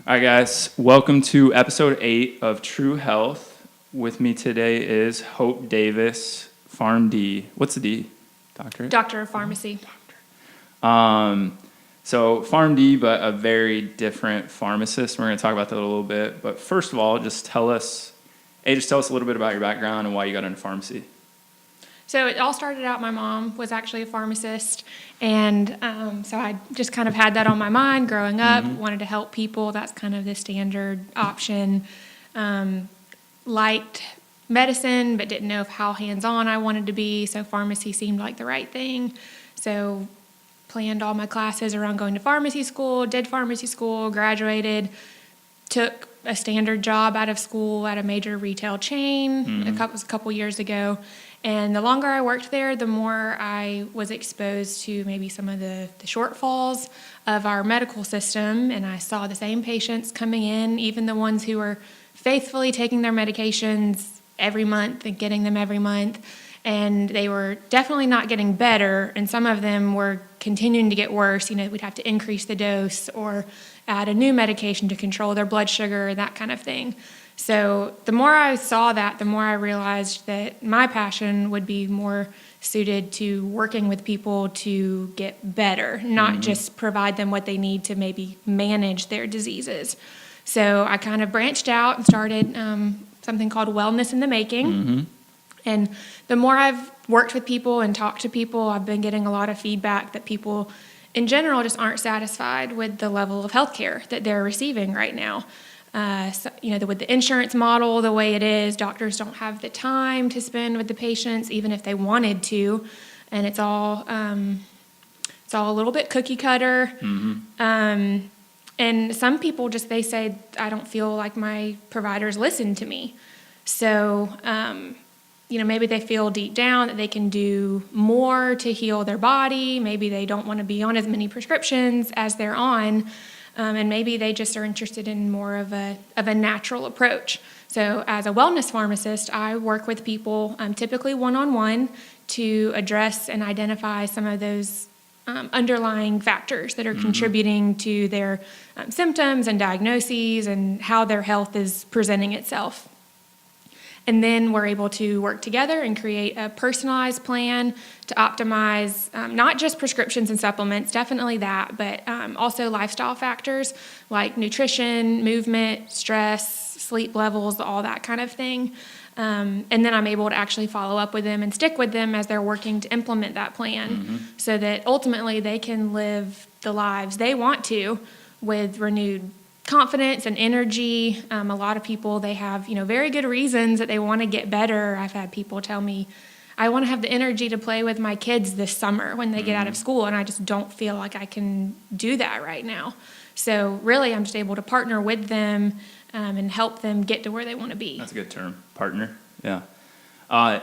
All right, guys, welcome to episode 8 of True Health. With me today is Hope Davis, Pharm D. What's the D? Doctorate? Doctor of Pharmacy. So Pharm D, but a very different pharmacist. We're going to talk about that a little bit. But first of all, just tell us a little bit about your background and why you got into pharmacy. So it all started out, my mom was actually a pharmacist, and so I just kind of had that on my mind growing up, wanted to help people. That's kind of the standard option. Liked medicine, but didn't know how hands-on I wanted to be, so pharmacy seemed like the right thing. So planned all my classes around going to pharmacy school, did pharmacy school, graduated, took a standard job out of school at a major retail chain. It was a couple years ago. And the longer I worked there, the more I was exposed to maybe some of the shortfalls of our medical system. And I saw the same patients coming in, even the ones who were faithfully taking their medications every month and getting them every month. And they were definitely not getting better. And some of them were continuing to get worse. You know, we'd have to increase the dose or add a new medication to control their blood sugar, that kind of thing. So the more I saw that, the more I realized that my passion would be more suited to working with people to get better, not just provide them what they need to maybe manage their diseases. So I kind of branched out and started something called Wellness in the Making. And the more I've worked with people and talked to people, I've been getting a lot of feedback that people in general just aren't satisfied with the level of healthcare that they're receiving right now. With the insurance model the way it is, doctors don't have the time to spend with the patients, even if they wanted to, and it's all a little bit cookie cutter. And some people they say, I don't feel like my providers listen to me. So, maybe they feel deep down that they can do more to heal their body. Maybe they don't want to be on as many prescriptions as they're on. And maybe they just are interested in more of a natural approach. So as a wellness pharmacist, I work with people typically one-on-one to address and identify some of those underlying factors that are contributing to their symptoms and diagnoses and how their health is presenting itself. And then we're able to work together and create a personalized plan to optimize not just prescriptions and supplements, definitely that, but also lifestyle factors like nutrition, movement, stress, sleep levels, all that kind of thing. And then I'm able to actually follow up with them and stick with them as they're working to implement that plan so that ultimately they can live the lives they want to with renewed confidence and energy. A lot of people, they have, very good reasons that they want to get better. I've had people tell me, I want to have the energy to play with my kids this summer when they get out of school, and I just don't feel like I can do that right now. So really, I'm just able to partner with them and help them get to where they want to be. That's a good term, partner. Yeah.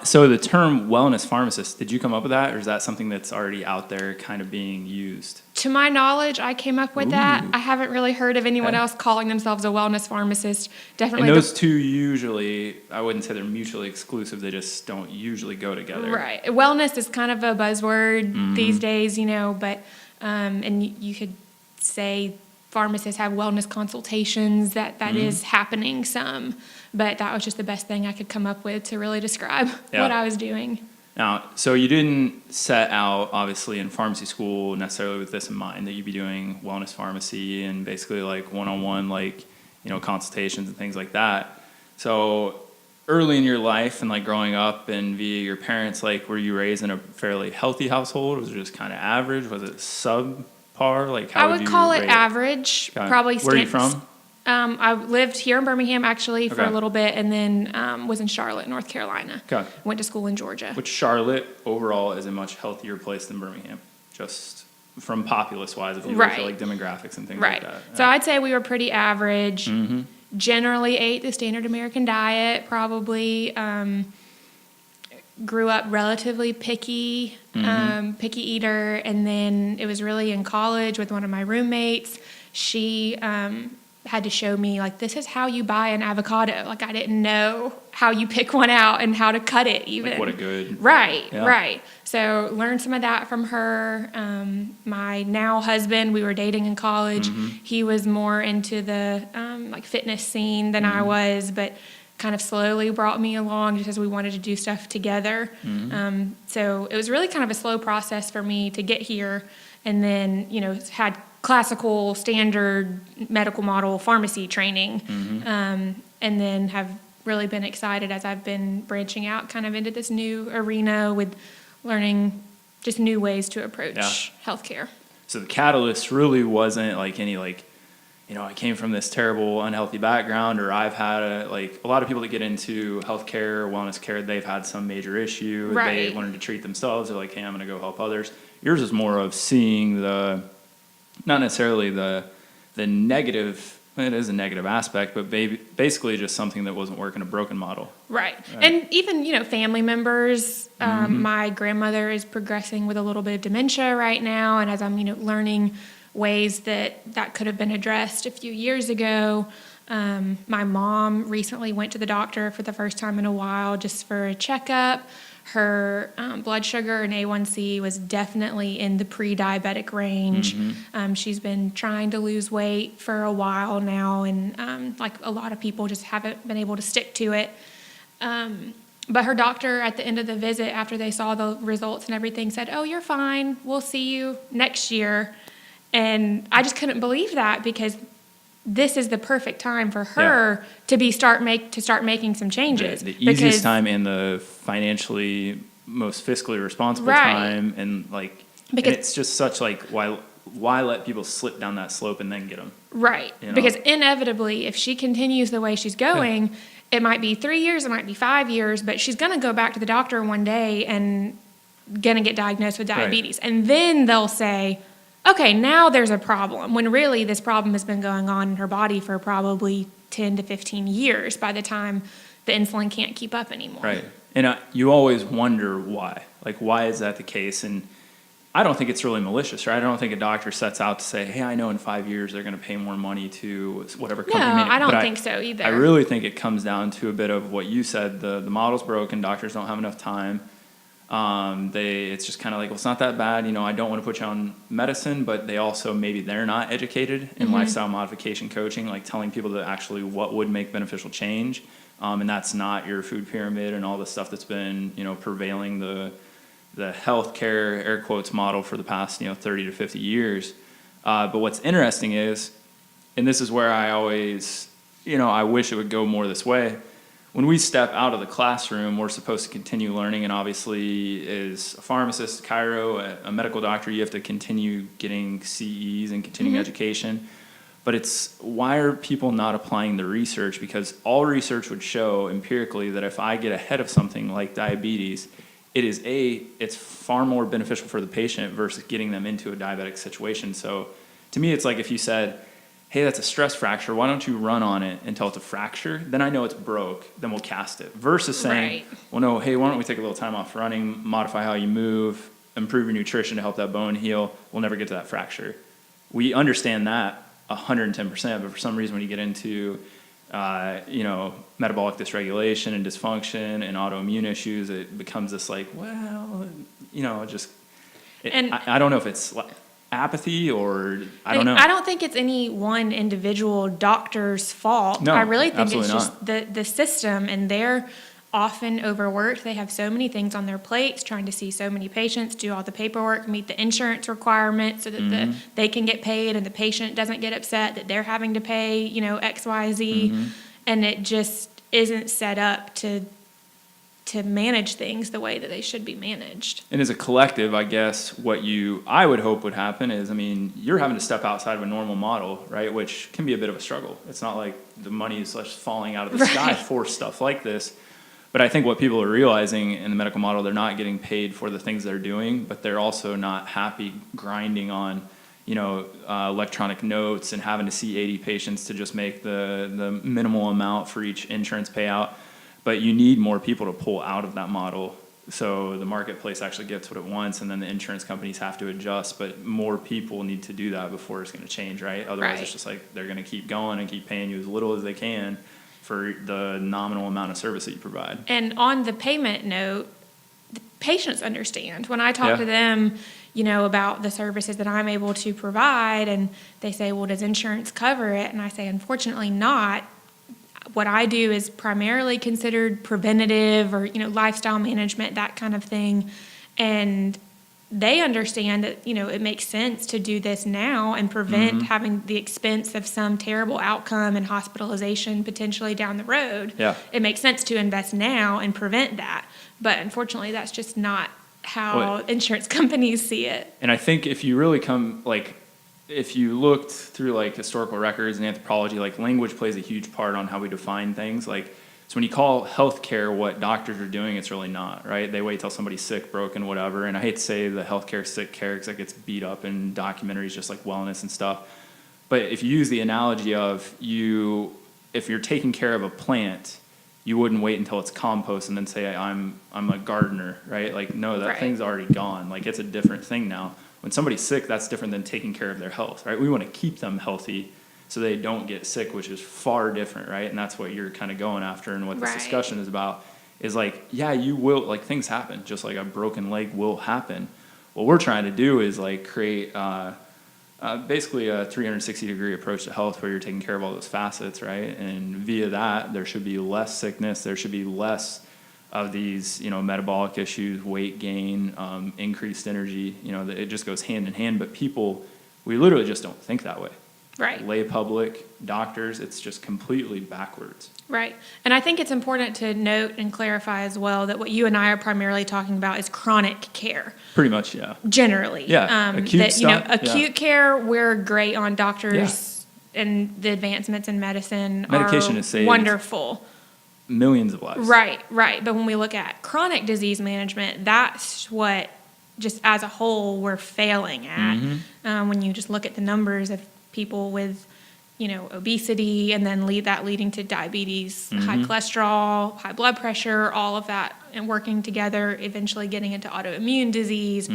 So the term wellness pharmacist, did you come up with that, or is that something that's already out there kind of being used? To my knowledge, I came up with that. I haven't really heard of anyone else calling themselves a wellness pharmacist. Definitely. And those two usually, I wouldn't say they're mutually exclusive. They just don't usually go together. Right. Wellness is kind of a buzzword these days, but and you could say pharmacists have wellness consultations. That is happening some. But that was just the best thing I could come up with to really describe what I was doing. Now, so you didn't set out, obviously, in pharmacy school necessarily with this in mind, that you'd be doing wellness pharmacy and basically like one-on-one, consultations and things like that. So early in your life and growing up and via your parents, were you raised in a fairly healthy household? Was it just kind of average? Was it subpar? I would call it average. Okay. Probably. Where are you from? I lived here in Birmingham, actually, for a little bit, and then was in Charlotte, North Carolina. Okay. Went to school in Georgia. Which Charlotte, overall, is a much healthier place than Birmingham, just from populace-wise, if you look at demographics and things like that. Yeah. So I'd say we were pretty average. Generally ate the standard American diet, probably. Grew up relatively picky eater, and then it was really in college with one of my roommates. She had to show me, like, this is how you buy an avocado. Like, I didn't know how you pick one out and how to cut it even. Like what a good... Right, Yeah. right. So learned some of that from her. My now husband, we were dating in college. He was more into the like fitness scene than I was, but kind of slowly brought me along just as we wanted to do stuff together. So it was really kind of a slow process for me to get here, and then, you know, had classical standard medical model pharmacy training, and then have really been excited as I've been branching out kind of into this new arena with learning just new ways to approach healthcare. So the catalyst really wasn't like any, like, you know, I came from this terrible, unhealthy background, or I've had a lot of people that get into healthcare, wellness care, they've had some major issue. Right. They learned to treat themselves. They're like, hey, I'm going to go help others. Yours is more of seeing not necessarily the negative, it is a negative aspect, but basically just something that wasn't working, a broken model. Right. And even, you know, family members, my grandmother is progressing with a little bit of dementia right now, and as I'm, you know, learning ways that could have been addressed a few years ago. My mom recently went to the doctor for the first time in a while just for a checkup. Her blood sugar and A1C was definitely in the pre-diabetic range. She's been trying to lose weight for a while now, and like a lot of people just haven't been able to stick to it. But her doctor at the end of the visit, after they saw the results and everything, said, "Oh, you're fine. We'll see you next year." And I just couldn't believe that, because this is the perfect time for her to start making some changes. The easiest time and the financially most fiscally responsible time, and like, because and it's just such like, why let people slip down that slope and then get them? Right. You know? Because inevitably, if she continues the way she's going, it might be 3 years, it might be 5 years, but she's going to go back to the doctor one day and going to get diagnosed with diabetes. Right. And then they'll say, okay, now there's a problem, when really this problem has been going on in her body for probably 10 to 15 years by the time the insulin can't keep up anymore. Right. And you always wonder why. Like, why is that the case? And I don't think it's really malicious, right? I don't think a doctor sets out to say, hey, I know in 5 years they're going to pay more money to whatever company. No, I don't think so either. I really think it comes down to a bit of what you said. The model's broken. Doctors don't have enough time. It's just kind of like, well, it's not that bad. You know, I don't want to put you on medicine, but they also, maybe they're not educated in lifestyle modification coaching, like telling people that actually what would make beneficial change. And that's not your food pyramid and all the stuff that's been, you know, prevailing the healthcare, air quotes, model for the past, 30 to 50 years. But what's interesting is, and this is where I always, I wish it would go more this way. When we step out of the classroom, we're supposed to continue learning, and obviously as a pharmacist, chiro, a medical doctor, you have to continue getting CEs and continuing education. But it's, why are people not applying the research? Because all research would show empirically that if I get ahead of something like diabetes, it's far more beneficial for the patient versus getting them into a diabetic situation. So to me, it's like if you said, hey, that's a stress fracture, why don't you run on it until it's a fracture? Then I know it's broke, then we'll cast it. Versus saying, well, no, hey, why don't we take a little time off running, modify how you move, improve your nutrition to help that bone heal, we'll never get to that fracture. We understand that 110%, but for some reason when you get into metabolic dysregulation and dysfunction and autoimmune issues, it becomes this like, well, I don't know if it's apathy or I don't know. I don't think it's any one individual doctor's fault. No, I really think it's not. just the system, and they're often overworked. They have so many things on their plates, trying to see so many patients, do all the paperwork, meet the insurance requirements so that they can get paid and the patient doesn't get upset that they're having to pay, X, Y, Z. And it just isn't set up to manage things the way that they should be managed. And as a collective, I guess what I would hope would happen is, you're having to step outside of a normal model, right? Which can be a bit of a struggle. It's not like the money is just falling out of the sky for stuff like this. But I think what people are realizing in the medical model, they're not getting paid for the things they're doing, but they're also not happy grinding on, electronic notes and having to see 80 patients to just make the minimal amount for each insurance payout. But you need more people to pull out of that model So the marketplace actually gets what it wants, and then the insurance companies have to adjust. But more people need to do that before it's going to change, right? Otherwise, it's just like they're going to keep going and keep paying you as little as they can for the nominal amount of service that you provide. And on the payment note, the patients understand. When I talk to them, about the services that I'm able to provide, and they say, well, does insurance cover it? And I say, unfortunately not. What I do is primarily considered preventative or, lifestyle management, that kind of thing. And they understand that, it makes sense to do this now and prevent having the expense of some terrible outcome and hospitalization potentially down the road. Yeah. It makes sense to invest now and prevent that. But unfortunately, that's just not how insurance companies see it. And I think if you really if you looked through historical records and anthropology, language plays a huge part on how we define things. So when you call healthcare what doctors are doing, it's really not, right? They wait till somebody's sick, broken, whatever. And I hate to say the healthcare sick care because that gets beat up in documentaries just like wellness and stuff. But if you use the analogy of if you're taking care of a plant, you wouldn't wait until it's compost and then say, I'm a gardener, right? No, that thing's already gone. It's a different thing now. When somebody's sick, that's different than taking care of their health, right? We want to keep them healthy so they don't get sick, which is far different, right? And that's what you're kind of going after, and what this discussion is about is you will, things happen, just like a broken leg will happen. What we're trying to do is create basically a 360-degree approach to health where you're taking care of all those facets, right? And via that, there should be less sickness, there should be less of these, metabolic issues, weight gain, increased energy, it just goes hand in hand. But people, we literally just don't think that way. Right. Lay public, doctors, it's just completely backwards. Right. And I think it's important to note and clarify as well that what you and I are primarily talking about is chronic care. Pretty much, yeah. Generally. Yeah, acute stuff. Acute care, we're great on doctors and the advancements in medicine Medication are is saved wonderful. Millions of lives. Right. But when we look at chronic disease management, that's what just as a whole we're failing at. When you just look at the numbers of people with, obesity, and then leading to diabetes, high cholesterol, high blood pressure, all of that, and working together, eventually getting into autoimmune disease,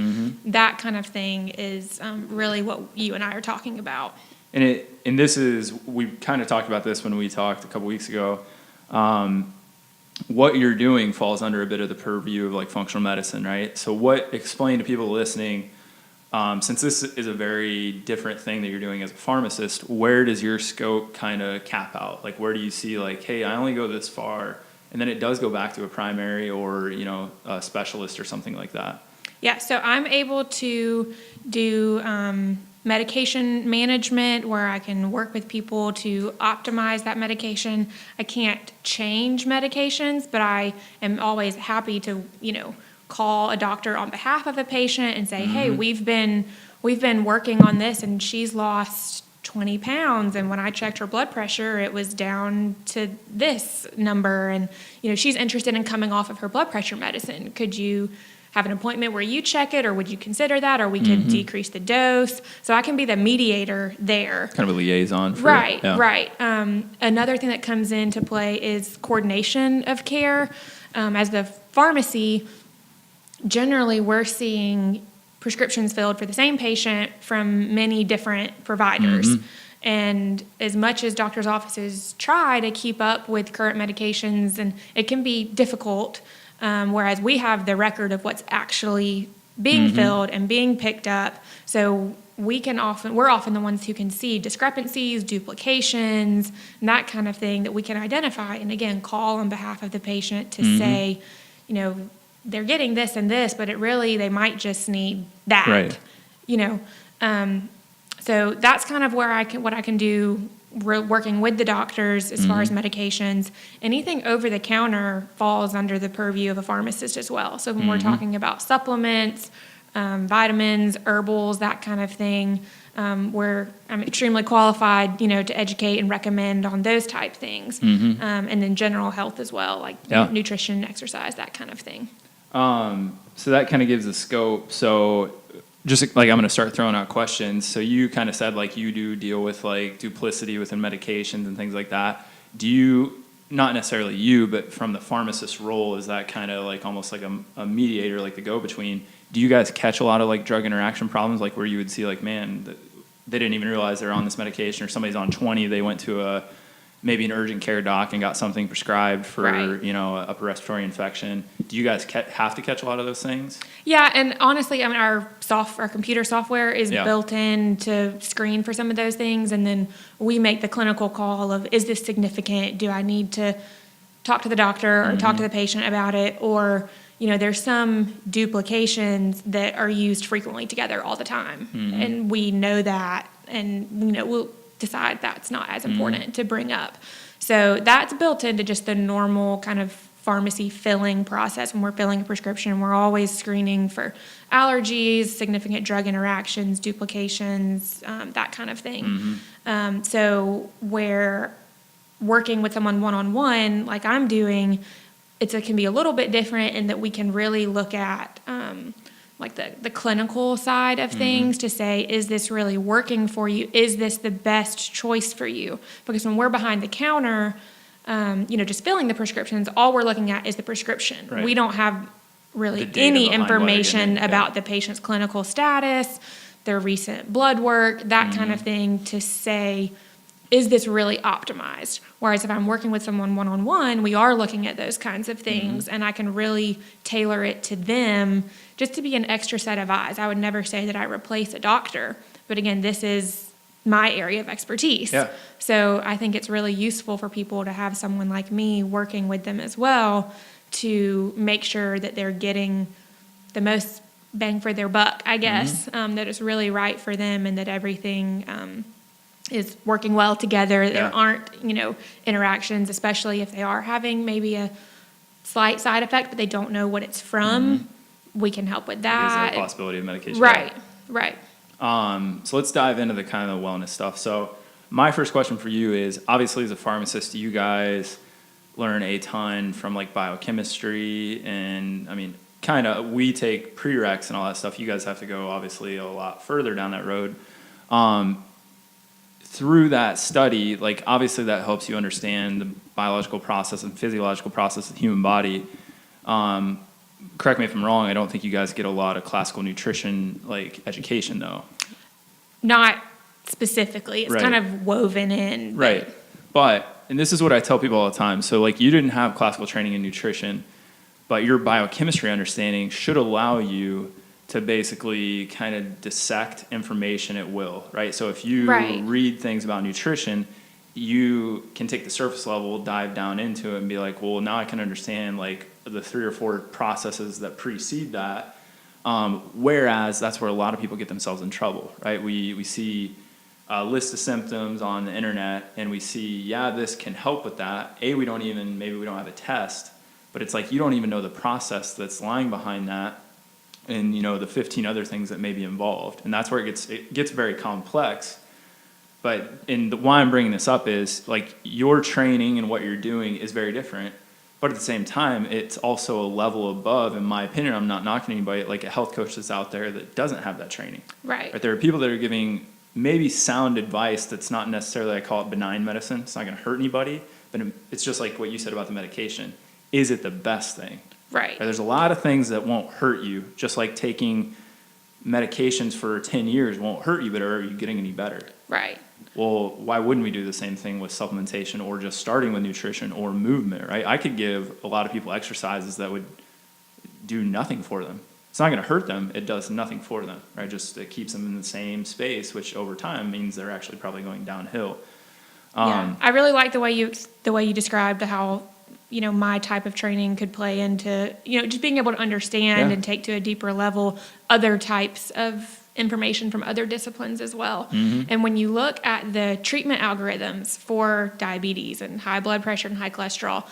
that kind of thing is really what you and I are talking about. And we kind of talked about this when we talked a couple weeks ago. What you're doing falls under a bit of the purview of functional medicine, right? So explain to people listening, since this is a very different thing that you're doing as a pharmacist, where does your scope kind of cap out? Where do you see hey, I only go this far, and then it does go back to a primary or, a specialist or something like that? Yeah, so I'm able to do medication management where I can work with people to optimize that medication. I can't change medications, but I am always happy to, call a doctor on behalf of a patient and say, hey, we've been working on this and she's lost 20 pounds. And when I checked her blood pressure, it was down to this number. And, she's interested in coming off of her blood pressure medicine. Could you have an appointment where you check it, or would you consider that, or we could decrease the dose? So I can be the mediator there. Kind of a liaison. Right. Another thing that comes into play is coordination of care. As the pharmacy, generally we're seeing prescriptions filled for the same patient from many different providers. And as much as doctors' offices try to keep up with current medications, and it can be difficult, whereas we have the record of what's actually being filled and being picked up. So we're often the ones who can see discrepancies, duplications, and that kind of thing that we can identify. And again, call on behalf of the patient to say, they're getting this and this, but they might just need that. Right. So that's kind of what I can do working with the doctors as far as medications. Anything over the counter falls under the purview of a pharmacist as well. So when we're talking about supplements, vitamins, herbals, that kind of thing, where I'm extremely qualified, to educate and recommend on those type things. And then general health as well, nutrition, exercise, that kind of thing. So that kind of gives a scope. So just I'm going to start throwing out questions. So you kind of said you do deal with duplicity within medications and things like that. Do you not necessarily you, but from the pharmacist role, is that kind of like almost like a mediator, like the go-between. Do you guys catch a lot of like drug interaction problems, like where you would see like, man, they didn't even realize they're on this medication, or somebody's on 20, they went to maybe an urgent care doc and got something prescribed for, Right. you know, upper respiratory infection. Do you guys have to catch a lot of those things? Yeah, and honestly, I mean, our computer software is Yeah. built in to screen for some of those things, and then we make the clinical call of, is this significant? Do I need to talk to the doctor or talk to the patient about it? Or, you know, there's some duplications that are used frequently together all the time, and we know that, and, you know, we'll decide that's not as important to bring up. So that's built into just the normal kind of pharmacy filling process. When we're filling a prescription, we're always screening for allergies, significant drug interactions, duplications, that kind of thing. So where working with someone one-on-one, like I'm doing, it can be a little bit different in that we can really look at like the clinical side of things to say, is this really working for you? Is this the best choice for you? Because when we're behind the counter, you know, just filling the prescriptions, all we're looking at is the prescription. Right. We don't have really The data any behind what they're information getting, about the patient's clinical status, their recent blood work, that kind of thing, to say, is this really optimized? Whereas if I'm working with someone one-on-one, we are looking at those kinds of things, and I can really tailor it to them just to be an extra set of eyes. I would never say that I replace a doctor, but again, this is my area of expertise. Yeah. So I think it's really useful for people to have someone like me working with them as well to make sure that they're getting the most bang for their buck, I guess, that it's really right for them, and that everything is working well together. Yeah. There aren't, you know, interactions, especially if they are having maybe a slight side effect, but they don't know what it's from. We can help with Is that. there a possibility of medication? Right, right. So let's dive into the kind of wellness stuff. So my first question for you is, obviously as a pharmacist, you guys learn a ton from like biochemistry, and I mean, kind of, we take prereqs and all that stuff. You guys have to go obviously a lot further down that road. Through that study, like obviously that helps you understand the biological process and physiological process of the human body. Correct me if I'm wrong, I don't think you guys get a lot of classical nutrition like education though. Not specifically. It's Right. kind of woven in. Right. But, and this is what I tell people all the time, so like you didn't have classical training in nutrition, but your biochemistry understanding should allow you to basically kind of dissect information at will, right? So if you Right. read things about nutrition, you can take the surface level, dive down into it, and be like, well, now I can understand like the 3 or 4 processes that precede that. Whereas that's where a lot of people get themselves in trouble, right? We see a list of symptoms on the internet, and we see, yeah, this can help with that. Maybe we don't have a test, but it's like you don't even know the process that's lying behind that, and you know the 15 other things that may be involved, and that's where it gets very complex. But why I'm bringing this up is like your training and what you're doing is very different, but at the same time, it's also a level above. In my opinion, I'm not knocking anybody, like a health coach that's out there that doesn't have that training. Right. But there are people that are giving maybe sound advice that's not necessarily, I call it benign medicine. It's not going to hurt anybody, but it's just like what you said about the medication. Is it the best thing? Right. There's a lot of things that won't hurt you, just like taking medications for 10 years won't hurt you, but are you getting any better? Right. Well, why wouldn't we do the same thing with supplementation or just starting with nutrition or movement, right? I could give a lot of people exercises that would do nothing for them. It's not going to hurt them. It does nothing for them, right? Just it keeps them in the same space, which over time means they're actually probably going downhill. Yeah. I really like the way you described how, you know, my type of training could play into, you know, just being able to understand and take to a deeper level other types of information from other disciplines as well. And when you look at the treatment algorithms for diabetes and high blood pressure and high cholesterol,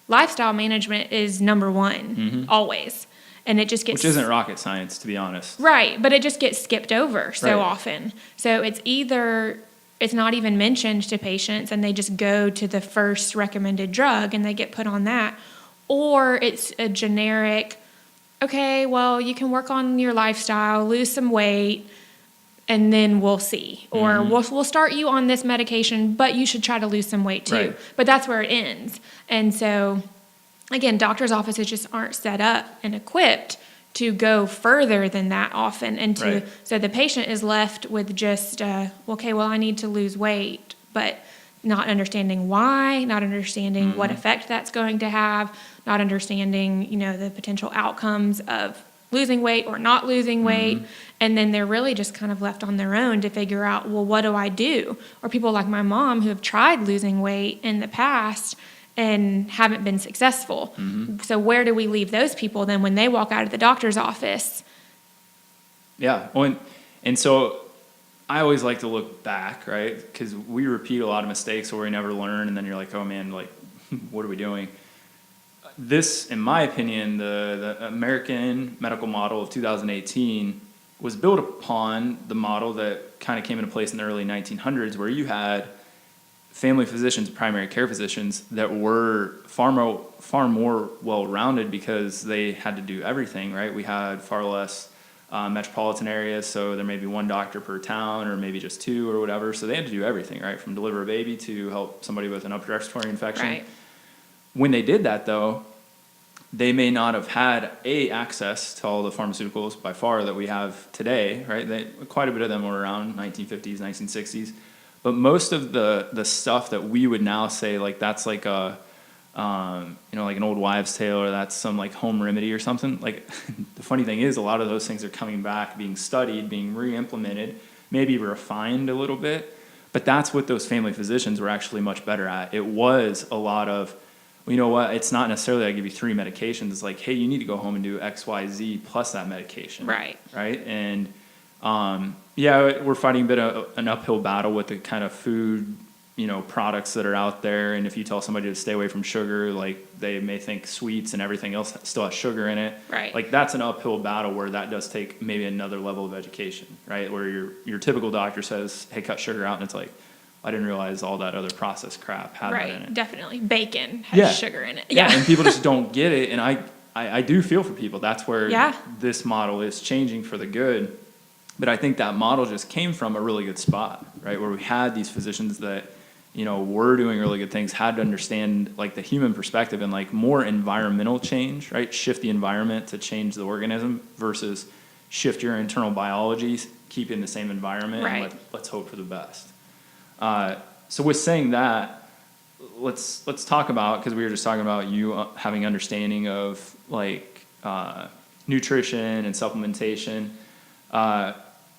lifestyle management is number one, always. And it just gets... Which isn't rocket science, to be honest. Right, but it just gets skipped over so Right. often. So it's either... It's not even mentioned to patients, and they just go to the first recommended drug and they get put on that. Or it's a generic, okay, well, you can work on your lifestyle, lose some weight, and then we'll see. Or we'll start you on this medication, but you should try to lose some weight too. Right. But that's where it ends. And so, again, doctors' offices just aren't set up and equipped to go further than that often. And so the patient is left with just, okay, well, I need to lose weight, but not understanding why, not understanding what effect that's going to have, not understanding, the potential outcomes of losing weight or not losing weight. And then they're really just kind of left on their own to figure out, well, what do I do? Or people like my mom who have tried losing weight in the past and haven't been successful. So where do we leave those people then when they walk out of the doctor's office? Yeah. Well, and so I always like to look back, right? Because we repeat a lot of mistakes or we never learn, and then you're like, oh man, like, what are we doing? This, in my opinion, the American medical model of 2018 was built upon the model that kind of came into place in the early 1900s, where you had family physicians, primary care physicians that were far more well-rounded because they had to do everything, right? We had far less metropolitan areas, so there may be one doctor per town or maybe just two or whatever. So they had to do everything, right? From deliver a baby to help somebody with an upper respiratory infection. Right. When they did that, though, they may not have had access to all the pharmaceuticals by far that we have today, right? Quite a bit of them were around 1950s, 1960s. But most of the stuff that we would now say, like, that's like a, like an old wives' tale, or that's some like home remedy or something. Like, the funny thing is, a lot of those things are coming back, being studied, being re-implemented, maybe refined a little bit. But that's what those family physicians were actually much better at. It was a lot of, well, you know what? It's not necessarily I give you 3 medications. It's like, hey, you need to go home and do X, Y, Z plus that medication. Right. Right. And we're fighting a bit of an uphill battle with the kind of food, products that are out there. And if you tell somebody to stay away from sugar, like, they may think sweets and everything else still has sugar in it. Right. Like, that's an uphill battle where that does take maybe another level of education, right? Where your typical doctor says, hey, cut sugar out. And it's like, I didn't realize all that other processed crap had that in it. Definitely. Bacon has sugar in it. Yeah. And people just don't get it. And I do feel for people. That's where this model is changing for the good. But I think that model just came from a really good spot, right? Where we had these physicians that, were doing really good things, had to understand, like, the human perspective and, like, more environmental change, right? Shift the environment to change the organism versus shift your internal biology, keep in the same environment, and let's hope for the best. So with saying that, let's talk about, because we were just talking about you having understanding of, like, nutrition and supplementation.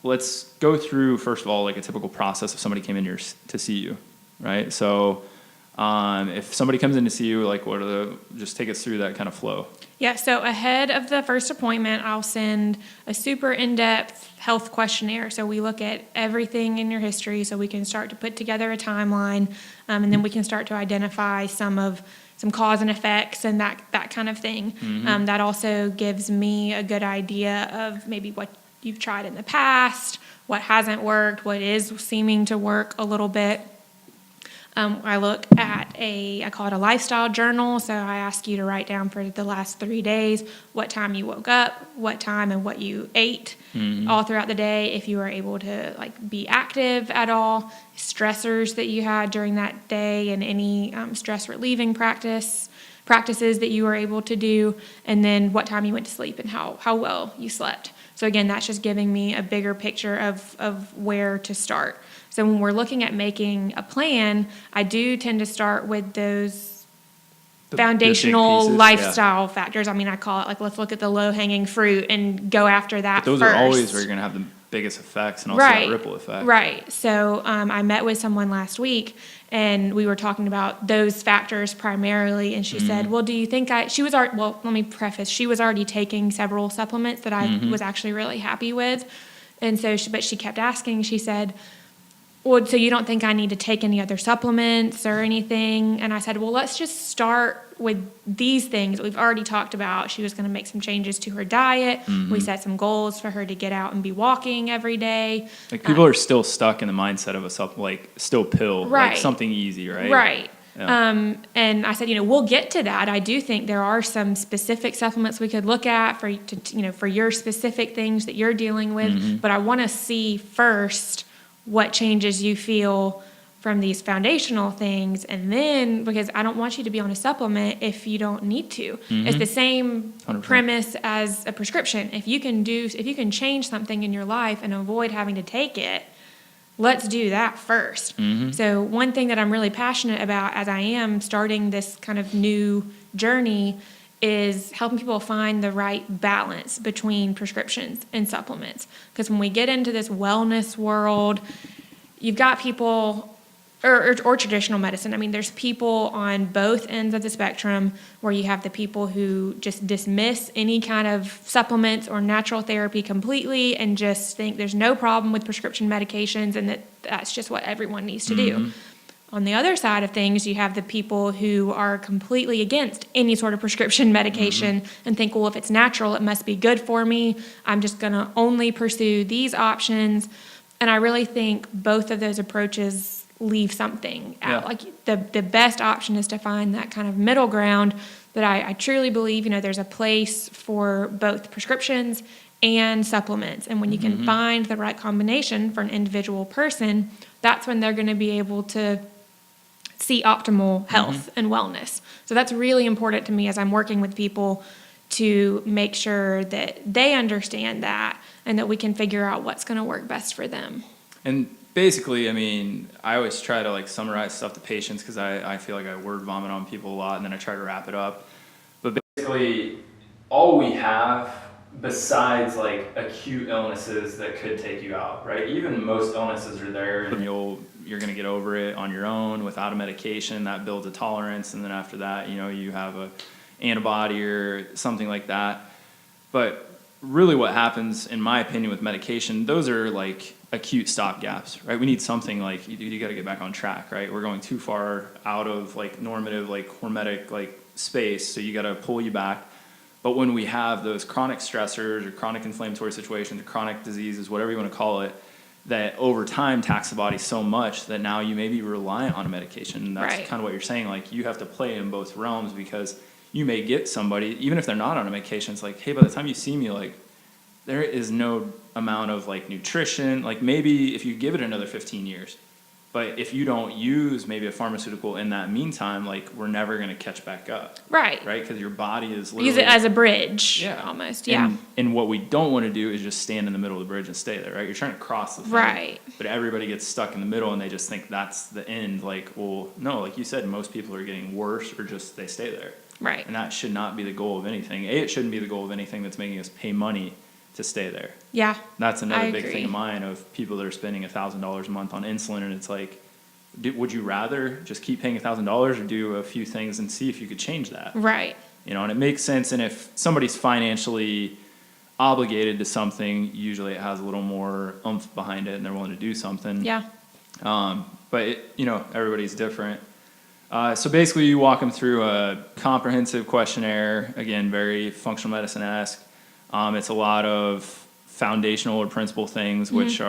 Let's go through, first of all, like, a typical process if somebody came in here to see you, right? So if somebody comes in to see you, like, just take us through that kind of flow. Yeah, so ahead of the first appointment, I'll send a super in-depth health questionnaire. So we look at everything in your history so we can start to put together a timeline, and then we can start to identify some cause and effects and that kind of thing. That also gives me a good idea of maybe what you've tried in the past, what hasn't worked, what is seeming to work a little bit. I look at I call it a lifestyle journal. So I ask you to write down for the last 3 days what time you woke up, what time and what you ate all throughout the day, if you were able to, like, be active at all, stressors that you had during that day, and any stress relieving practices that you were able to do, and then what time you went to sleep and how well you slept. So again, that's just giving me a bigger picture of where to start. So when we're looking at making a plan, I do tend to start with those foundational lifestyle factors. I mean, I call it, like, let's look at the low-hanging fruit and go after that But those first. are always where you're going to have the biggest effects and also that ripple effect. Right. So I met with someone last week, and we were talking about those factors primarily, and she said, well, do you think let me preface, she was already taking several supplements that I was actually really happy with. And so, but she kept asking, she said, well, so you don't think I need to take any other supplements or anything? And I said, well, let's just start with these things that we've already talked about. She was going to make some changes to her diet. We set some goals for her to get out and be walking every day. Like, people are still stuck in the mindset of still pill, like something easy, right? Right. Yeah. And I said, we'll get to that. I do think there are some specific supplements we could look at for your specific things that you're dealing with. But I want to see first what changes you feel from these foundational things, and then, because I don't want you to be on a supplement if you don't need to. It's the same 100%. premise as a prescription. If you can change something in your life and avoid having to take it, let's do that first. So one thing that I'm really passionate about as I am starting this kind of new journey is helping people find the right balance between prescriptions and supplements. Because when we get into this wellness world, you've got people, or traditional medicine. I mean, there's people on both ends of the spectrum where you have the people who just dismiss any kind of supplements or natural therapy completely and just think there's no problem with prescription medications and that's just what everyone needs to do. On the other side of things, you have the people who are completely against any sort of prescription medication and think, well, if it's natural, it must be good for me. I'm just going to only pursue these options. And I really think both of those approaches leave something out. Yeah. Like the best option is to find that kind of middle ground. But I truly believe, there's a place for both prescriptions and supplements. And when you can find the right combination for an individual person, that's when they're going to be able to see optimal health and wellness. So that's really important to me as I'm working with people to make sure that they understand that and that we can figure out what's going to work best for them. And basically, I always try to summarize stuff to patients because I feel like I word vomit on people a lot, and then I try to wrap it up. But basically, all we have besides acute illnesses that could take you out, right? Even most illnesses are there, and you're going to get over it on your own without a medication. That builds a tolerance, and then after that, you have a antibody or something like that. But really what happens, in my opinion, with medication, those are acute stopgaps, right? We need something you got to get back on track, right? We're going too far out of normative, hormetic space, so you got to pull you back. But when we have those chronic stressors or chronic inflammatory situations, or chronic diseases, whatever you want to call it, that over time tax the body so much that now you may be reliant on a medication. And that's kind of what you're saying. You have to play in both realms, because you may get somebody, even if they're not on a medication, it's hey, by the time you see me, there is no amount of nutrition. Maybe if you give it another 15 years, but if you don't use maybe a pharmaceutical in that meantime, we're never going to catch back up. Right. Right? Because your body is literally... Use it as a bridge, Yeah. almost, yeah. And what we don't want to do is just stand in the middle of the bridge and stay there, right? You're trying to cross the thing. Right. But everybody gets stuck in the middle and they just think that's the end. Well, no, like you said, most people are getting worse or just they stay there. Right. And that should not be the goal of anything. It shouldn't be the goal of anything that's making us pay money to stay there. Yeah. That's another I big agree. thing of mine, of people that are spending $1,000 a month on insulin, and it's would you rather just keep paying $1,000 or do a few things and see if you could change that? Right. And it makes sense. And if somebody's financially obligated to something, usually it has a little more oomph behind it and they're willing to do something. Yeah. But everybody's different. So basically you walk them through a comprehensive questionnaire, again, very functional medicine-esque. It's a lot of foundational or principal things, which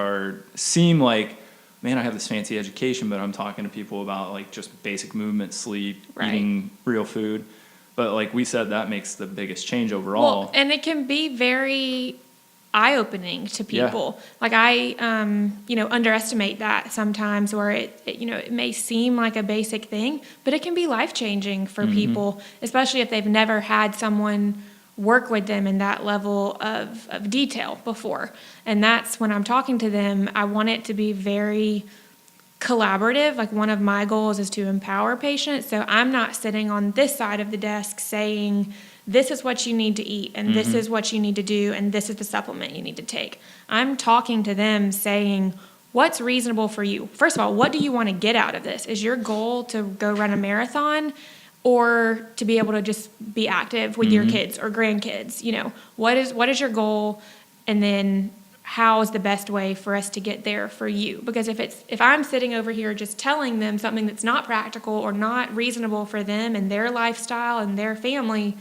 seem like, man, I have this fancy education, but I'm talking to people about just basic movement, sleep, eating real food. But like we said, that makes the biggest change overall. Well, and it can be very eye-opening to people. Yeah. I underestimate that sometimes, where it may seem like a basic thing, but it can be life-changing for people, especially if they've never had someone work with them in that level of detail before. And that's when I'm talking to them, I want it to be very collaborative. One of my goals is to empower patients. So I'm not sitting on this side of the desk saying, this is what you need to eat, and this is what you need to do, and this is the supplement you need to take. I'm talking to them saying, what's reasonable for you? First of all, what do you want to get out of this? Is your goal to go run a marathon, or to be able to just be active with your kids or grandkids? What is your goal? And then how is the best way for us to get there for you? Because if I'm sitting over here just telling them something that's not practical or not reasonable for them and their lifestyle and their family,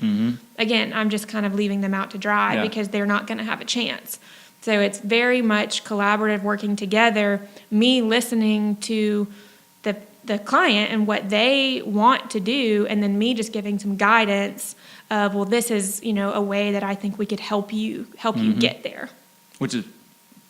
again, I'm just kind of leaving them out to dry because they're not going to have a chance. So it's very much collaborative, working together, me listening to the client and what they want to do, and then me just giving some guidance of, well, this is, a way that I think we could help you get there. Which is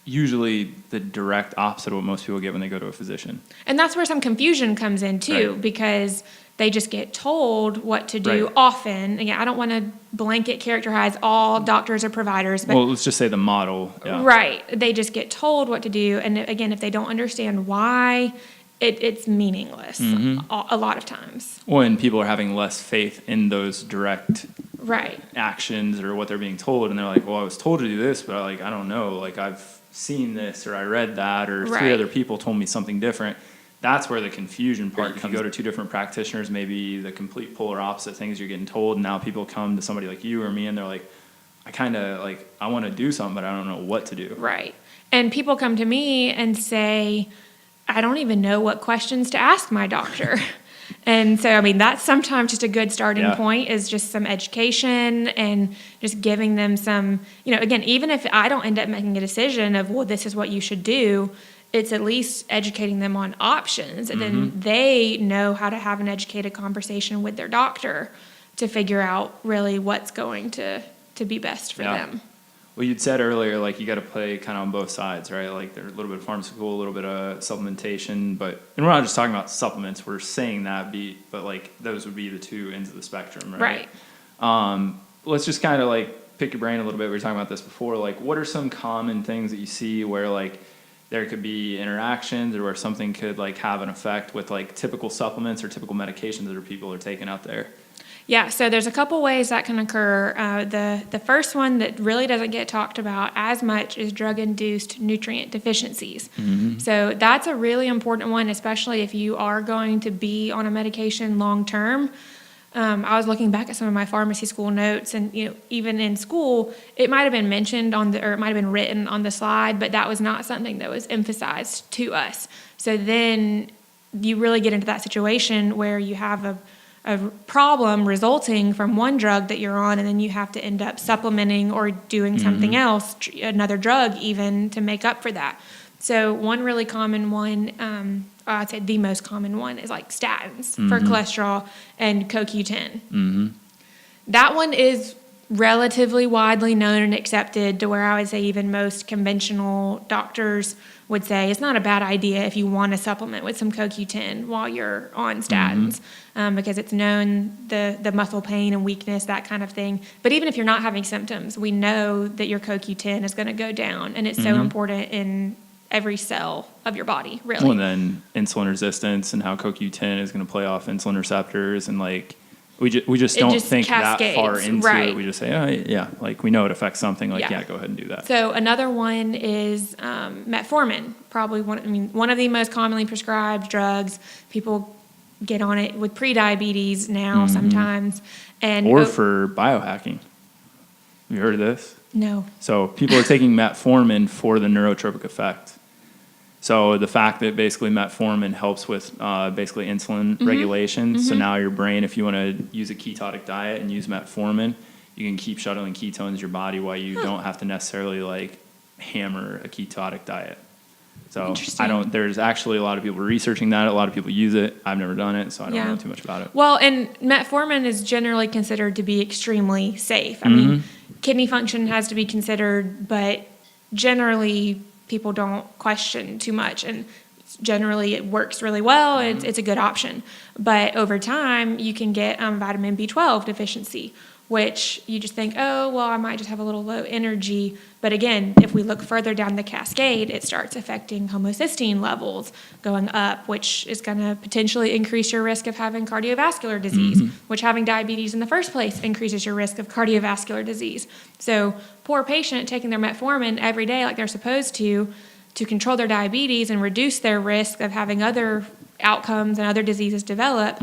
usually the direct opposite of what most people get when they go to a physician. And that's where some confusion comes in too, Right. because they just get told what to do Right. often. Again, I don't want to blanket characterize all doctors or providers, but Well, let's just say the model. Yeah. right, they just get told what to do. And again, if they don't understand why, it's meaningless a lot of times. When people are having less faith in those direct Right. actions or what they're being told, and they're like, well, I was told to do this, but I don't know. Like, I've seen this, or I read that, or Right. three other people told me something different. That's where the confusion part comes. If you go to two different practitioners, maybe the complete polar opposite things you're getting told, and now people come to somebody like you or me, and they're like, I want to do something, but I don't know what to do. Right. And people come to me and say, I don't even know what questions to ask my doctor. And so, that's sometimes just a good starting point, is just some education and just giving them some, again, even if I don't end up making a decision of, well, this is what you should do, it's at least educating them on options. And then they know how to have an educated conversation with their doctor to figure out really what's going to be best for them. Well, you'd said earlier, you got to play kind of on both sides, right? Like, there's a little bit of pharmaceutical, a little bit of supplementation, and we're not just talking about supplements. We're saying that, but those would be the two ends of the spectrum, right? Right. Let's just kind of pick your brain a little bit. We were talking about this before. What are some common things that you see where there could be interactions, or where something could have an effect with typical supplements or typical medications that people are taking out there? Yeah, so there's a couple ways that can occur. The first one that really doesn't get talked about as much is drug-induced nutrient deficiencies. So that's a really important one, especially if you are going to be on a medication long-term. I was looking back at some of my pharmacy school notes, and even in school, it might have been mentioned or it might have been written on the slide, but that was not something that was emphasized to us. So then you really get into that situation where you have a problem resulting from one drug that you're on, and then you have to end up supplementing or doing something else, another drug even, to make up for that. So one really common one, I'd say the most common one, is statins for cholesterol and CoQ10. That one is relatively widely known and accepted, to where I would say even most conventional doctors would say it's not a bad idea if you want to supplement with some CoQ10 while you're on statins, because it's known the muscle pain and weakness, that kind of thing. But even if you're not having symptoms, we know that your CoQ10 is going to go down, and it's so important in every cell of your body, really. Well, and then insulin resistance and how CoQ10 is going to play off insulin receptors, and we just don't think cascades, that far into right. it. We just say, oh, yeah, we know it affects something. Go ahead and do that. So another one is Metformin, probably one of the most commonly prescribed drugs. People get on it with prediabetes now sometimes, or for biohacking. Have you heard of this? No. So people are taking Metformin for the neurotropic effect. So the fact that basically Metformin helps with basically insulin regulation. So now your brain, if you want to use a ketogenic diet and use Metformin, you can keep shuttling ketones in your body while you don't have to necessarily hammer a ketogenic diet. So there's actually a lot of people researching that. A lot of people use it. I've never done it, so I don't know too much about it. Well, and Metformin is generally considered to be extremely safe. I mean, kidney function has to be considered, but generally people don't question too much, and generally it works really well. It's a good option. But over time, you can get vitamin B12 deficiency, which you just think, oh, well, I might just have a little low energy. But again, if we look further down the cascade, it starts affecting homocysteine levels going up, which is going to potentially increase your risk of having cardiovascular disease, which having diabetes in the first place increases your risk of cardiovascular disease. So poor patient taking their metformin every day like they're supposed to control their diabetes and reduce their risk of having other outcomes and other diseases develop,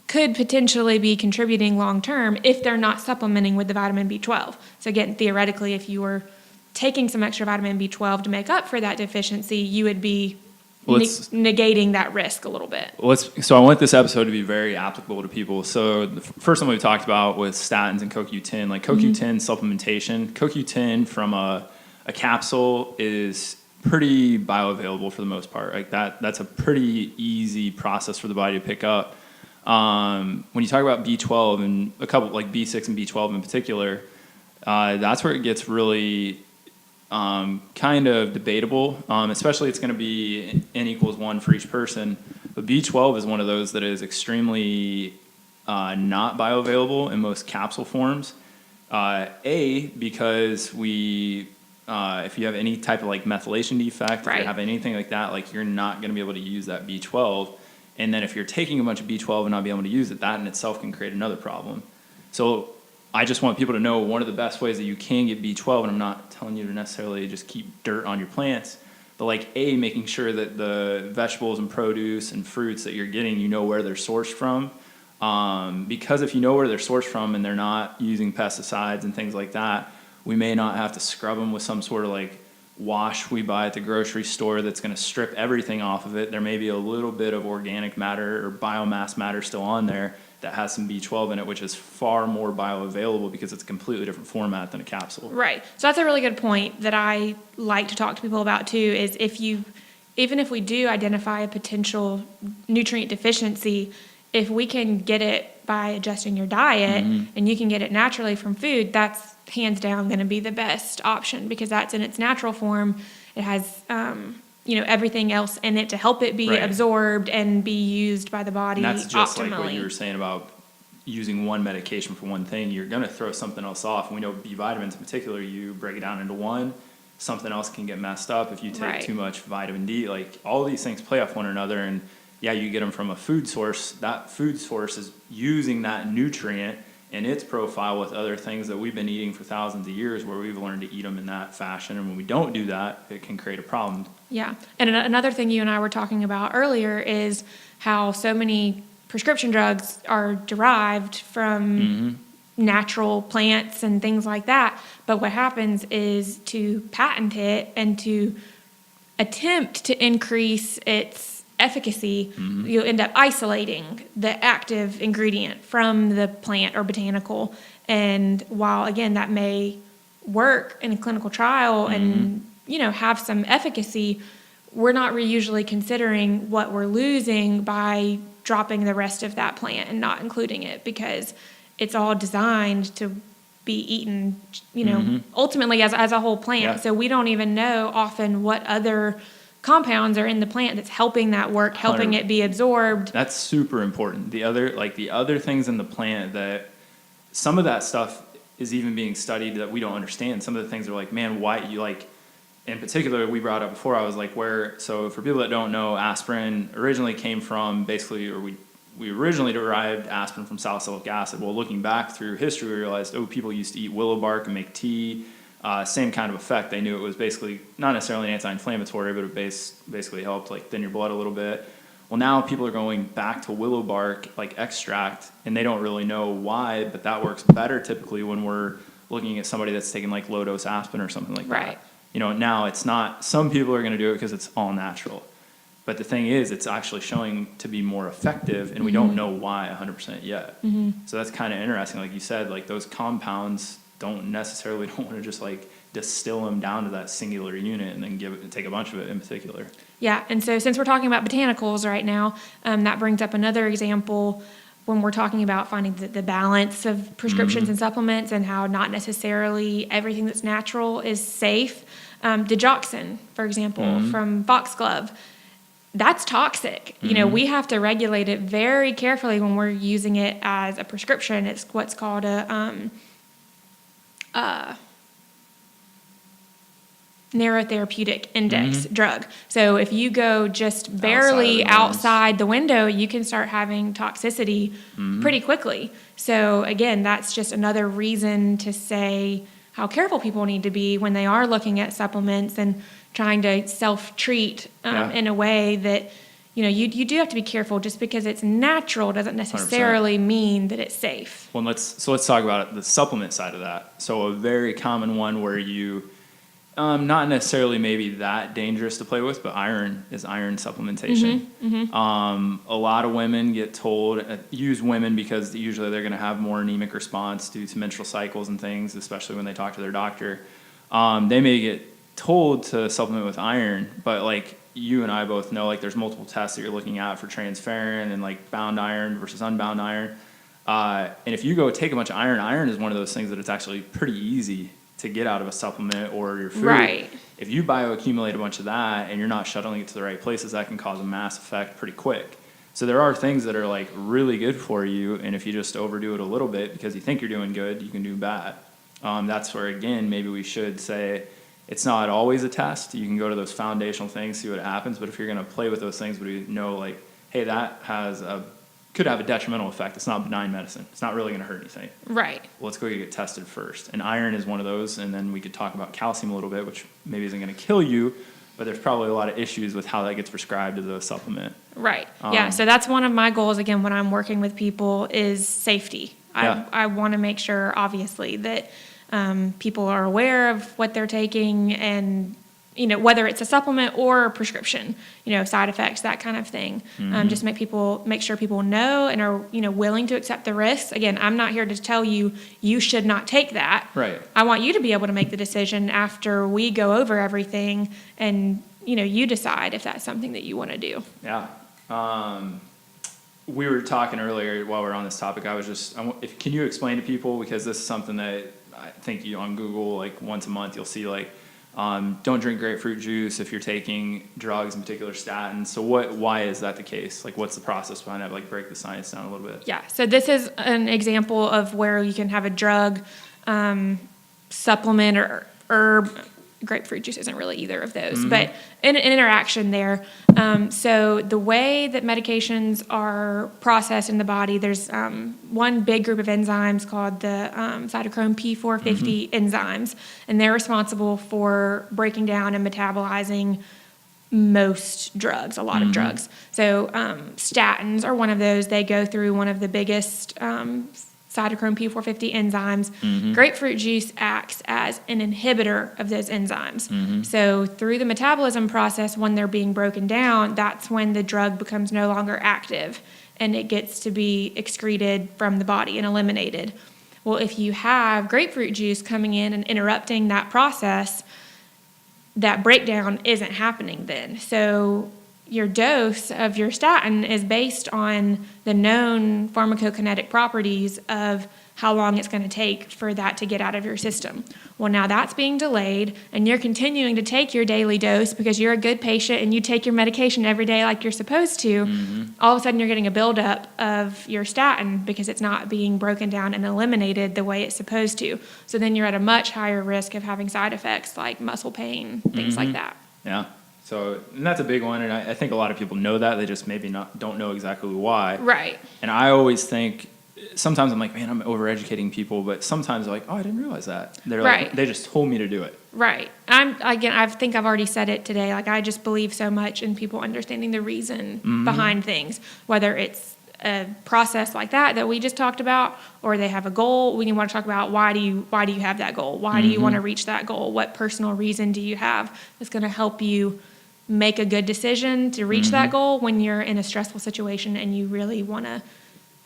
could potentially be contributing long-term if they're not supplementing with the vitamin B12. So again, theoretically, if you were taking some extra vitamin B12 to make up for that deficiency, you would be negating that risk a little bit. So I want this episode to be very applicable to people. So the first one we talked about was statins and CoQ10. CoQ10 supplementation, CoQ10 from a capsule is pretty bioavailable for the most part. Like that's a pretty easy process for the body to pick up. When you talk about B12 and a couple like B6 and B12 in particular, that's where it gets really kind of debatable. Especially it's going to be N equals 1 for each person. But B12 is one of those that is extremely not bioavailable in most capsule forms. Because if you have any type of like methylation defect, if you have anything like that, like you're not going to be able to use that B12. And then if you're taking a bunch of B12 and not being able to use it, that in itself can create another problem. So I just want people to know one of the best ways that you can get B12, and I'm not telling you to necessarily just keep dirt on your plants, but like making sure that the vegetables and produce and fruits that you're getting, you know where they're sourced from. Because if you know where they're sourced from and they're not using pesticides and things like that, we may not have to scrub them with some sort of like wash we buy at the grocery store that's going to strip everything off of it. There may be a little bit of organic matter or biomass matter still on there that has some B12 in it, which is far more bioavailable because it's a completely different format than a capsule. Right. So that's a really good point that I like to talk to people about too, is even if we do identify a potential nutrient deficiency, if we can get it by adjusting your diet and you can get it naturally from food, that's hands down going to be the best option because that's in its natural form. It has, everything else in it to help it be absorbed and be used by the body optimally. And that's just like what you were saying about using one medication for one thing. You're going to throw something else off. And we know B vitamins in particular, you break it down into one, something else can get messed up if you take too much vitamin D. Like all of these things play off one another, and you get them from a food source. That food source is using that nutrient in its profile with other things that we've been eating for thousands of years, where we've learned to eat them in that fashion. And when we don't do that, it can create a problem. Yeah. And another thing you and I were talking about earlier is how so many prescription drugs are derived from natural plants and things like that. But what happens is to patent it and to attempt to increase its efficacy, you'll end up isolating the active ingredient from the plant or botanical. And while, again, that may work in a clinical trial and, have some efficacy, we're not usually considering what we're losing by dropping the rest of that plant and not including it, because it's all designed to be eaten, ultimately as a whole plant. Yeah. So we don't even know often what other compounds are in the plant that's helping that work, helping it be absorbed. That's super important. The other things in the plant, that some of that stuff is even being studied that we don't understand. Some of the things are like, man, why you like, in particular, we brought up before, I was like, so for people that don't know, aspirin originally came from we originally derived aspirin from salicylic acid. Well, looking back through history, we realized, people used to eat willow bark and make tea. Same kind of effect. They knew it was basically not necessarily an anti-inflammatory, but it basically helped like thin your blood a little bit. Well, now people are going back to willow bark like extract, and they don't really know why, but that works better typically when we're looking at somebody that's taking like low dose aspirin or something like that. Now it's not. Some people are going to do it because it's all natural, but the thing is, it's actually showing to be more effective, and we don't know why 100% yet. So that's kind of interesting. Like you said, like those compounds don't want to just like distill them down to that singular unit and then take a bunch of it in particular. Yeah, and so since we're talking about botanicals right now, that brings up another example when we're talking about finding the balance of prescriptions and supplements and how not necessarily everything that's natural is safe. Digoxin, for example, from foxglove, that's toxic. We have to regulate it very carefully when we're using it as a prescription. It's what's called a narrow therapeutic index drug. So if you go just barely outside the window, you can start having toxicity pretty quickly. So again, that's just another reason to say how careful people need to be when they are looking at supplements and trying to self-treat in a way that you do have to be careful. Just because it's natural doesn't necessarily 100%. Mean that it's safe. Well, let's talk about the supplement side of that. So a very common one where you, not necessarily maybe that dangerous to play with, but iron supplementation. A lot of women get told, use women because usually they're going to have more anemic response due to menstrual cycles and things, especially when they talk to their doctor. They may get told to supplement with iron, but like you and I both know, like there's multiple tests that you're looking at for transferrin and like bound iron versus unbound iron. And if you go take a bunch of iron is one of those things that it's actually pretty easy to get out of a supplement or your food. Right. If you bioaccumulate a bunch of that and you're not shuttling it to the right places, that can cause a mass effect pretty quick. So there are things that are like really good for you, and if you just overdo it a little bit because you think you're doing good, you can do bad. That's where, again, maybe we should say it's not always a test. You can go to those foundational things, see what happens, but if you're going to play with those things, we know like, hey, that could have a detrimental effect. It's not benign medicine. It's not really going to hurt anything. Right. Well, let's go get tested first. And iron is one of those, and then we could talk about calcium a little bit, which maybe isn't going to kill you, but there's probably a lot of issues with how that gets prescribed as a supplement. Right. Yeah. So that's one of my goals, again, when I'm working with people is safety. I want to make sure, obviously, that people are aware of what they're taking and, you know, whether it's a supplement or a prescription, you know, side effects, that kind of thing. Just make sure people know and are, you know, willing to accept the risks. Again, I'm not here to tell you, you should not take that. Right. I want you to be able to make the decision after we go over everything and, you know, you decide if that's something that you want to do. Yeah. We were talking earlier while we were on this topic. Can you explain to people, because this is something that I think you on Google, like once a month, you'll see like, don't drink grapefruit juice if you're taking drugs, in particular statins. So why is that the case? Like, what's the process behind that? Like, break the science down a little bit. Yeah. So this is an example of where you can have a drug, supplement or herb. Grapefruit juice isn't really either of those, but an interaction there. So the way that medications are processed in the body, there's one big group of enzymes called the cytochrome P450 enzymes, and they're responsible for breaking down and metabolizing most drugs, a lot of drugs. So statins are one of those. They go through one of the biggest cytochrome P450 enzymes. Grapefruit juice acts as an inhibitor of those enzymes. So through the metabolism process, when they're being broken down, that's when the drug becomes no longer active and it gets to be excreted from the body and eliminated. Well, if you have grapefruit juice coming in and interrupting that process, that breakdown isn't happening then. So your dose of your statin is based on the known pharmacokinetic properties of how long it's going to take for that to get out of your system. Well, now that's being delayed, and you're continuing to take your daily dose because you're a good patient and you take your medication every day like you're supposed to. All of a sudden, you're getting a buildup of your statin because it's not being broken down and eliminated the way it's supposed to. So then you're at a much higher risk of having side effects like muscle pain, things like that. Yeah. So, and that's a big one, and I think a lot of people know that. They just maybe don't know exactly why. Right. And I always think, sometimes I'm like, man, I'm overeducating people, but sometimes they're like, oh, I didn't realize that. They're like, they just told me to do it. Right. I think I've already said it today. Like, I just believe so much in people understanding the reason behind things, whether it's a process like that we just talked about, or they have a goal. We want to talk about why do you have that goal? Why do you want to reach that goal? What personal reason do you have that's going to help you make a good decision to reach that goal when you're in a stressful situation and you really want to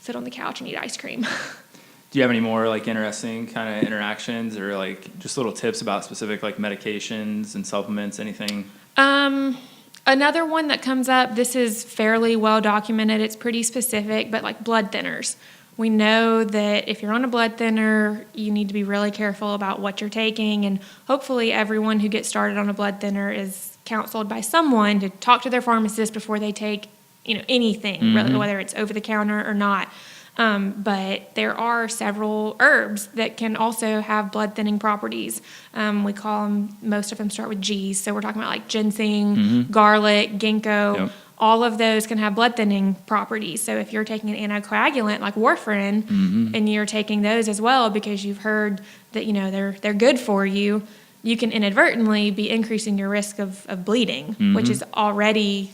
sit on the couch and eat ice cream? Do you have any more like interesting kind of interactions or like just little tips about specific like medications and supplements, anything? Another one that comes up, this is fairly well documented, it's pretty specific, but like blood thinners. We know that if you're on a blood thinner, you need to be really careful about what you're taking, and hopefully everyone who gets started on a blood thinner is counseled by someone to talk to their pharmacist before they take, anything, really, whether it's over the counter or not. But there are several herbs that can also have blood thinning properties. We call them, most of them start with G's. So we're talking about like ginseng, garlic, ginkgo. Yep. All of those can have blood thinning properties. So if you're taking an anticoagulant like warfarin and you're taking those as well because you've heard that, they're good for you, you can inadvertently be increasing your risk of bleeding, which is already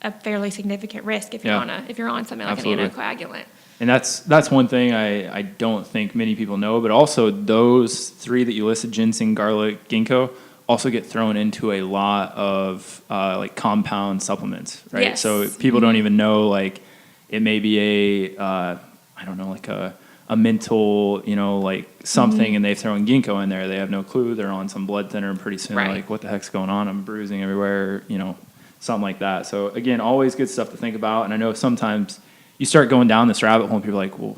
a fairly significant risk if you're on something like an anticoagulant. And that's one thing I don't think many people know, but also those three that you listed, ginseng, garlic, ginkgo, also get thrown into a lot of like compound supplements, right? Yes. So people don't even know, like, it may be like a a mental, like something, and they've thrown ginkgo in there. They have no clue. They're on some blood thinner, and pretty soon, like, what the heck's going on? I'm bruising everywhere, something like that. So again, always good stuff to think about. And I know sometimes you start going down this rabbit hole and people are like, well,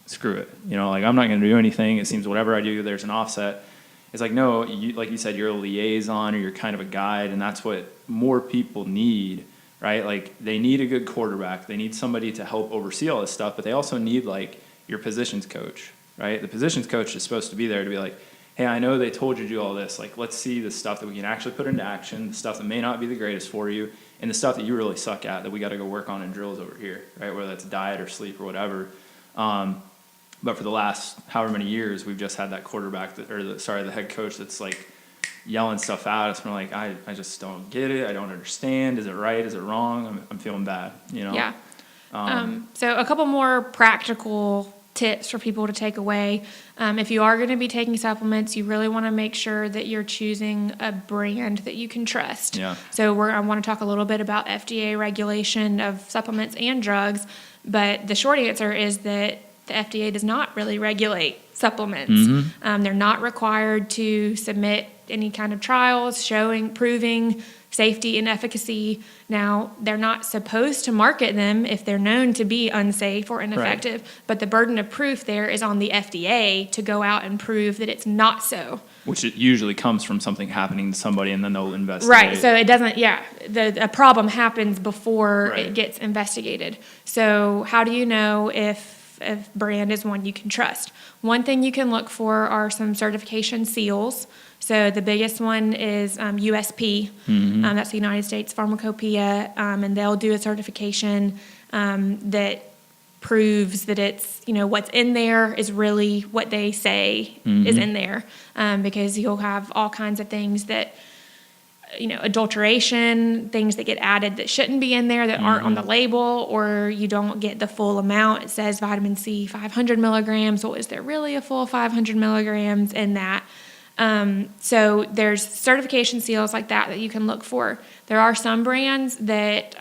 screw it. Like, I'm not going to do anything. It seems whatever I do, there's an offset. It's like, no, like you said, you're a liaison or you're kind of a guide, and that's what more people need, right? Like, they need a good quarterback. They need somebody to help oversee all this stuff, but they also need, like, your positions coach, right? The positions coach is supposed to be there to be like, hey, I know they told you to do all this. Like, let's see the stuff that we can actually put into action, the stuff that may not be the greatest for you, and the stuff that you really suck at that we got to go work on in drills over here, right? Whether that's diet or sleep or whatever. But for the last however many years, we've just had that quarterback, the head coach that's like yelling stuff at us. We're like, I just don't get it. I don't understand. Is it right? Is it wrong? I'm feeling bad, Yeah. So a couple more practical tips for people to take away. If you are going to be taking supplements, you really want to make sure that you're choosing a brand that you can trust. Yeah. So I want to talk a little bit about FDA regulation of supplements and drugs, but the short answer is that the FDA does not really regulate supplements. They're not required to submit any kind of trials proving safety and efficacy. Now, they're not supposed to market them if they're known to be unsafe or ineffective, but the burden of proof there is on the FDA to go out and prove that it's not so. Which it usually comes from something happening to somebody, and then they'll investigate. Right, so it doesn't, a problem happens before it gets investigated. So how do you know if brand is one you can trust? One thing you can look for are some certification seals. So the biggest one is USP. That's the United States Pharmacopoeia, and they'll do a certification that proves that it's, what's in there is really what they say is in there, because you'll have all kinds of things that, adulteration, things that get added that shouldn't be in there that aren't on the label, or you don't get the full amount. It says vitamin C 500 milligrams. Well, is there really a full 500 milligrams in that? So there's certification seals like that you can look for. There are some brands that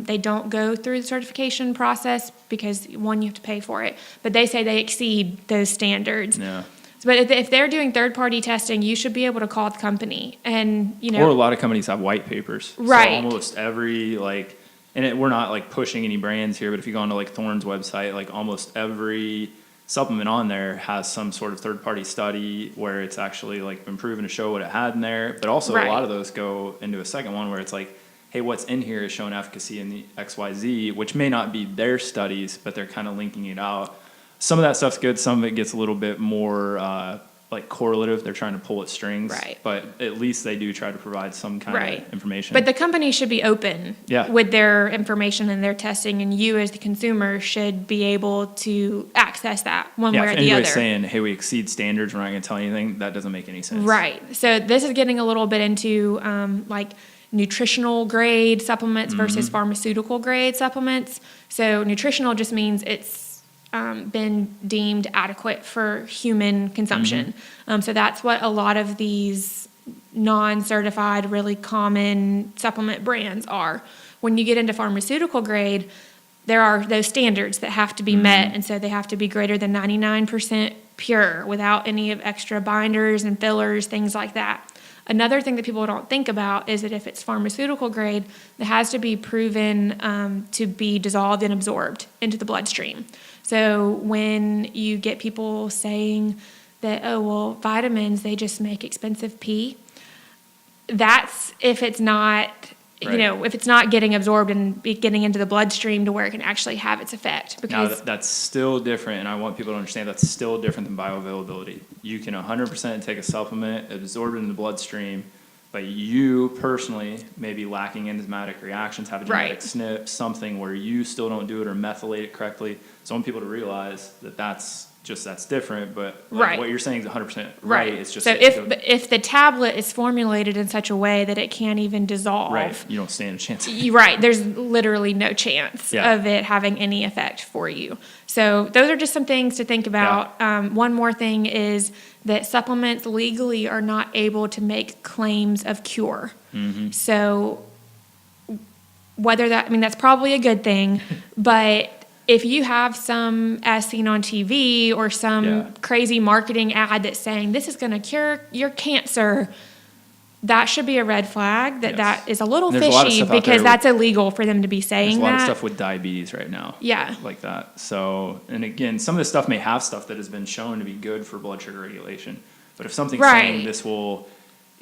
they don't go through the certification process because, one, you have to pay for it, but they say they exceed those standards. Yeah. But if they're doing third-party testing, you should be able to call the company and, Or a lot of companies have white papers. Right. So almost every, we're not, pushing any brands here, but if you go onto, Thorne's website, almost every supplement on there has some sort of third-party study where it's actually, been proven to show what it had in there. But also a lot of those go into a second one where it's hey, what's in here is showing efficacy in the XYZ, which may not be their studies, but they're kind of linking it out. Some of that stuff's good. Some of it gets a little bit more correlative. They're trying to pull at strings. Right. But at least they do try to provide some kind of information. But the company should be open with their information and their testing, and you as the consumer should be able to access that one way or the other. Anybody's saying, hey, we exceed standards, we're not going to tell you anything, that doesn't make any sense. Right. So this is getting a little bit into nutritional grade supplements versus pharmaceutical grade supplements. So nutritional just means it's been deemed adequate for human consumption. So that's what a lot of these non-certified, really common supplement brands are. When you get into pharmaceutical grade, there are those standards that have to be met, and so they have to be greater than 99% pure without any of extra binders and fillers, things like that. Another thing that people don't think about is that if it's pharmaceutical grade, it has to be proven to be dissolved and absorbed into the bloodstream. So when you get people saying that, vitamins, they just make expensive pee, that's if it's not, if it's not getting absorbed and getting into the bloodstream to where it can actually have its effect. Because now, that's still different, and I want people to understand that's still different than bioavailability. You can 100% take a supplement, absorb it in the bloodstream, but you personally may be lacking enzymatic reactions, have a genetic SNP, something where you still don't do it or methylate it correctly. So I want people to realize that that's different, but what you're saying is 100% right. It's just so if the tablet is formulated in such a way that it can't even dissolve, you don't stand a chance. There's literally no chance of it having any effect for you. So those are just some things to think about. One more thing is that supplements legally are not able to make claims of cure. So whether that's probably a good thing, but if you have some, as seen on TV, or some crazy marketing ad that's saying this is going to cure your cancer, that should be a red flag. That is a little fishy, because that's illegal for them to be saying that. There's a lot of stuff with diabetes right now. Yeah. Like that. So, and again, some of this stuff may have stuff that has been shown to be good for blood sugar regulation. But if something's saying this will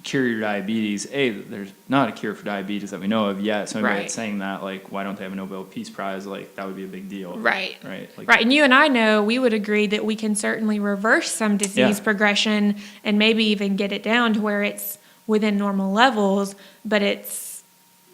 cure your diabetes, there's not a cure for diabetes that we know of yet. So anybody that's saying that, like, why don't they have a Nobel Peace Prize? Like, that would be a big deal. Right. Like, and you and I know, we would agree that we can certainly reverse some disease progression, and maybe even get it down to where it's within normal levels, but it's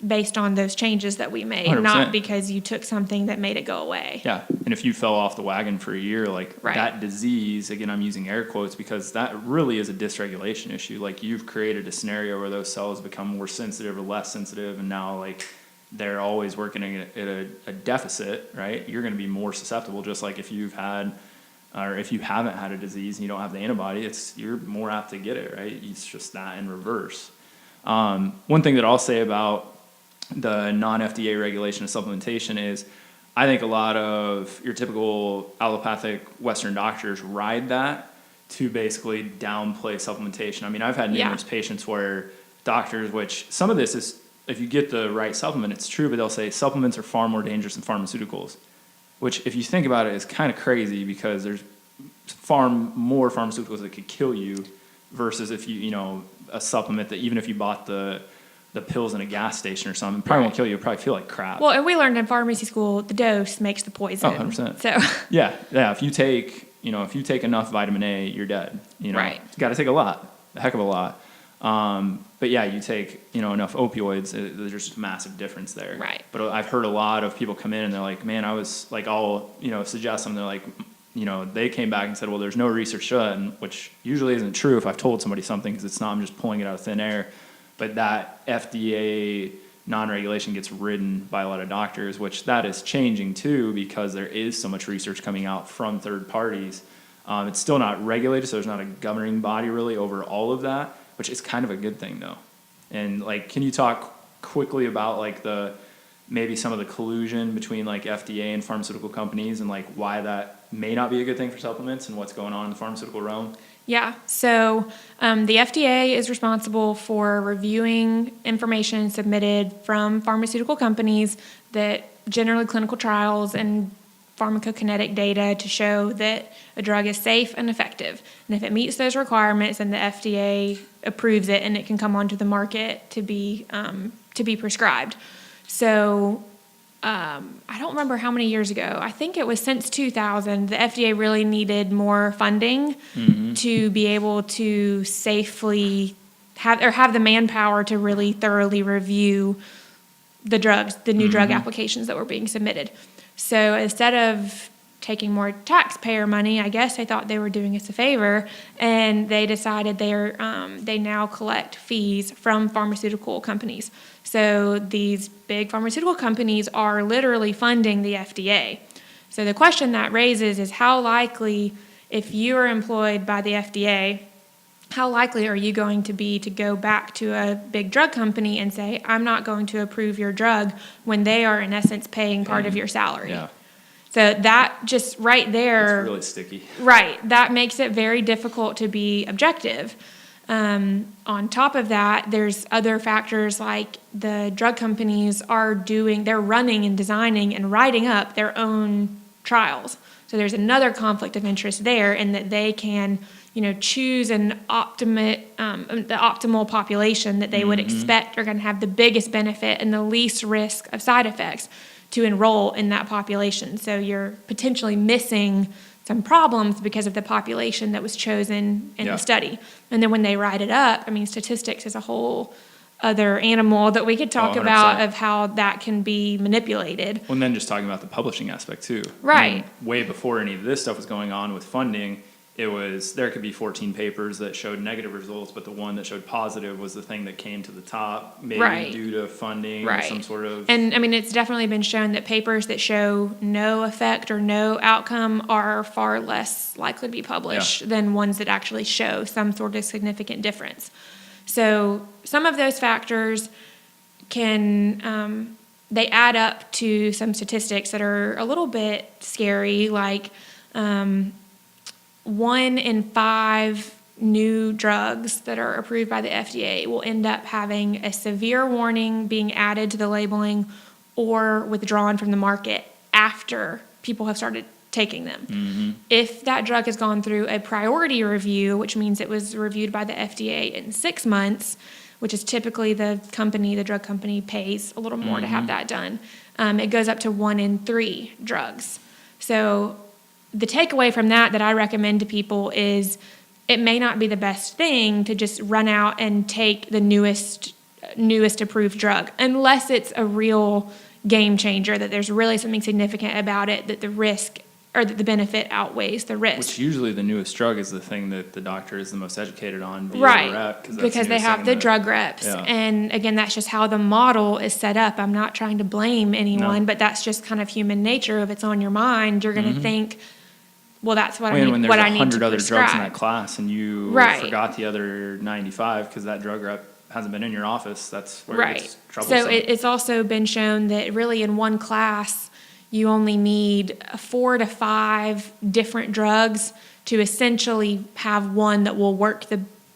based on those changes that we made, 100%. Not because you took something that made it go away. Yeah, and if you fell off the wagon for a year, like that disease, again, I'm using air quotes because that really is a dysregulation issue. Like, you've created a scenario where those cells become more sensitive or less sensitive, and now, like, they're always working at a deficit, right? You're going to be more susceptible, just like if you've had, or if you haven't had a disease and you don't have the antibody, you're more apt to get it, right? It's just that in reverse. One thing that I'll say about the non-FDA regulation of supplementation is, I think a lot of your typical allopathic Western doctors ride that to basically downplay supplementation. I mean, I've had numerous patients where doctors, which some of this is, if you get the right supplement, it's true, but they'll say supplements are far more dangerous than pharmaceuticals, which, if you think about it, is kind of crazy, because there's far more pharmaceuticals that could kill you versus if a supplement that, even if you bought the pills in a gas station or something, probably won't kill you. It'll probably feel like crap. Well, and we learned in pharmacy school, the dose makes the poison. 100%. So yeah. If you take enough vitamin A, you're dead. You got to take a heck of a lot. But yeah, you take, enough opioids, there's just a massive difference there. Right. But I've heard a lot of people come in and they're like, man, I was like, I'll, suggest them. They're like, they came back and said, well, there's no research done, which usually isn't true if I've told somebody something, because it's not, I'm just pulling it out of thin air. But that FDA non-regulation gets ridden by a lot of doctors, which that is changing too, because there is so much research coming out from third parties. It's still not regulated, so there's not a governing body really over all of that, which is kind of a good thing though. And like, can you talk quickly about like maybe some of the collusion between like FDA and pharmaceutical companies, and like why that may not be a good thing for supplements and what's going on in the pharmaceutical realm? Yeah, so the FDA is responsible for reviewing information submitted from pharmaceutical companies, that generally clinical trials and pharmacokinetic data to show that a drug is safe and effective. And if it meets those requirements, then the FDA approves it and it can come onto the market to be prescribed. So I don't remember how many years ago. I think it was since 2000, the FDA really needed more funding to be able to safely have the manpower to really thoroughly review the drugs, the new drug applications that were being submitted. So instead of taking more taxpayer money, I guess they thought they were doing us a favor, and they decided they now collect fees from pharmaceutical companies. So these big pharmaceutical companies are literally funding the FDA. So the question that raises is, how likely, if you are employed by the FDA, how likely are you going to be to go back to a big drug company and say, I'm not going to approve your drug, when they are in essence paying part of your salary? Yeah. So that just right there. It's really sticky. Right. That makes it very difficult to be objective. On top of that, there's other factors like the drug companies they're running and designing and writing up their own trials. So there's another conflict of interest there, in that they can, choose the optimal population that they would expect are going to have the biggest benefit and the least risk of side effects to enroll in that population. So you're potentially missing some problems because of the population that was chosen in the study. And then when they write it up, statistics is a whole other animal that we could talk about, of how that can be manipulated. Well, and then just talking about the publishing aspect too. Right. Way before any of this stuff was going on with funding, there could be 14 papers that showed negative results, but the one that showed positive was the thing that came to the top, maybe due to funding or some sort of... And it's definitely been shown that papers that show no effect or no outcome are far less likely to be published than ones that actually show some sort of significant difference. So some of those factors can they add up to some statistics that are a little bit scary, like 1 in 5 new drugs that are approved by the FDA will end up having a severe warning being added to the labeling or withdrawn from the market after people have started taking them. Mm-hmm. If that drug has gone through a priority review, which means it was reviewed by the FDA in 6 months, which is typically the drug company pays a little more to have that done, it goes up to 1 in 3 drugs. So the takeaway from that I recommend to people is it may not be the best thing to just run out and take the newest approved drug, unless it's a real game changer, that there's really something significant about it, that the risk or that the benefit outweighs the risk. Which usually the newest drug is the thing that the doctor is the most educated on via right, the rep. Because they have the drug reps. Yeah. And again, that's just how the model is set up. I'm not trying to blame anyone, but that's just kind of human nature. If it's on your mind, you're going to think, well, that's what I need. When there's what I need 100 to other prescribe. drugs in that class and you Right. forgot the other 95 because that drug rep hasn't been in your office, that's where it gets troublesome. So it's also been shown that really in one class, you only need 4 to 5 different drugs to essentially have one that will work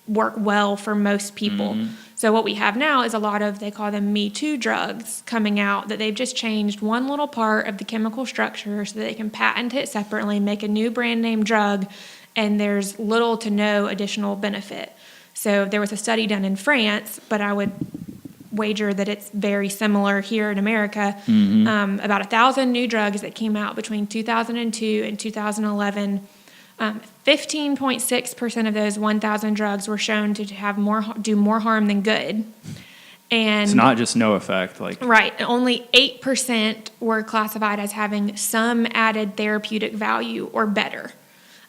well for most people. Mm-hmm. So what we have now is a lot of, they call them Me Too drugs coming out, that they've just changed one little part of the chemical structure so that they can patent it separately, make a new brand name drug, and there's little to no additional benefit. So there was a study done in France, but I would wager that it's very similar here in America. About 1,000 new drugs that came out between 2002 and 2011. 15.6% of those 1,000 drugs were shown to do more harm than good. And it's not just no effect. Right. Only 8% were classified as having some added therapeutic value or better.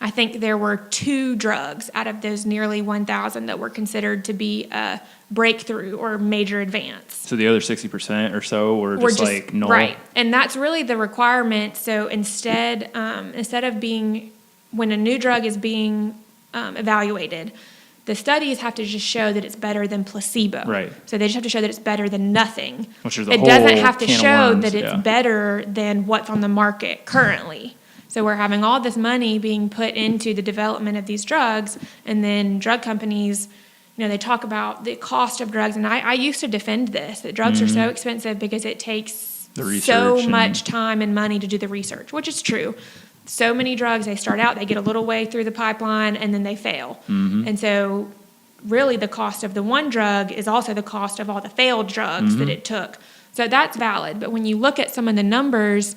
I think there were 2 drugs out of those nearly 1,000 that were considered to be a breakthrough or major advance. So the other 60% or so were just like null. Right. And that's really the requirement. So instead of being, when a new drug is being evaluated, the studies have to just show that it's better than placebo. Right. So they just have to show that it's better than nothing. Which is a it whole doesn't have to can of show worms, that it's yeah. better than what's on the market currently. So we're having all this money being put into the development of these drugs, and then drug companies, they talk about the cost of drugs, and I used to defend this, that drugs are so expensive because it takes so much time and money to do the research, which is true. So many drugs, they start out, they get a little way through the pipeline, and then they fail. And so really the cost of the one drug is also the cost of all the failed drugs that it took. So that's valid. But when you look at some of the numbers,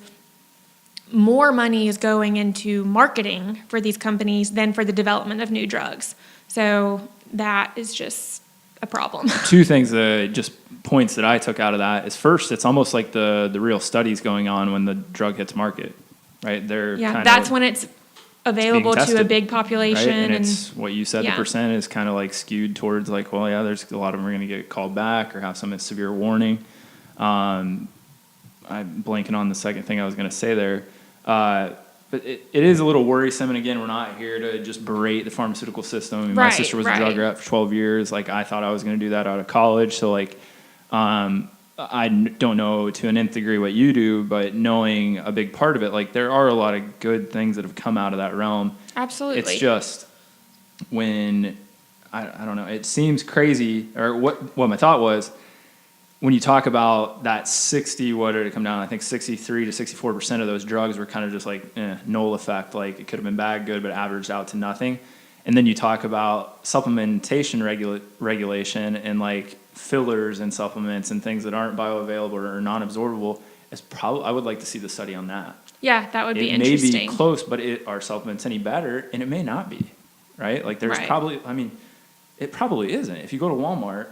more money is going into marketing for these companies than for the development of new drugs. So that is just a problem. 2 things, just points that I took out of that is, first, it's almost like the real studies going on when the drug hits market, right? That's when it's available to a big population. Right? And it's what you said, the percent is kind of like skewed towards like, well, yeah, there's a lot of them are going to get called back or have some severe warning. I'm blanking on the second thing I was going to say there. But it is a little worrisome, and again, we're not here to just berate the pharmaceutical system. I mean, my sister was a drug rep for 12 years. I thought I was going to do that out of college, so I don't know to an nth degree what you do, but knowing a big part of it, there are a lot of good things that have come out of that realm. Absolutely. It's just when, I don't know, it seems crazy, or what my thought was, when you talk about that 60, what did it come down? I think 63 to 64% of those drugs were kind of just null effect. It could have been bad, good, but averaged out to nothing. And then you talk about supplementation regulation and fillers and supplements and things that aren't bioavailable or non-absorbable. I would like to see the study on that. Yeah, that would be interesting. It may be close, but are supplements any better? And it may not be, right? There's probably, it probably isn't. If you go to Walmart,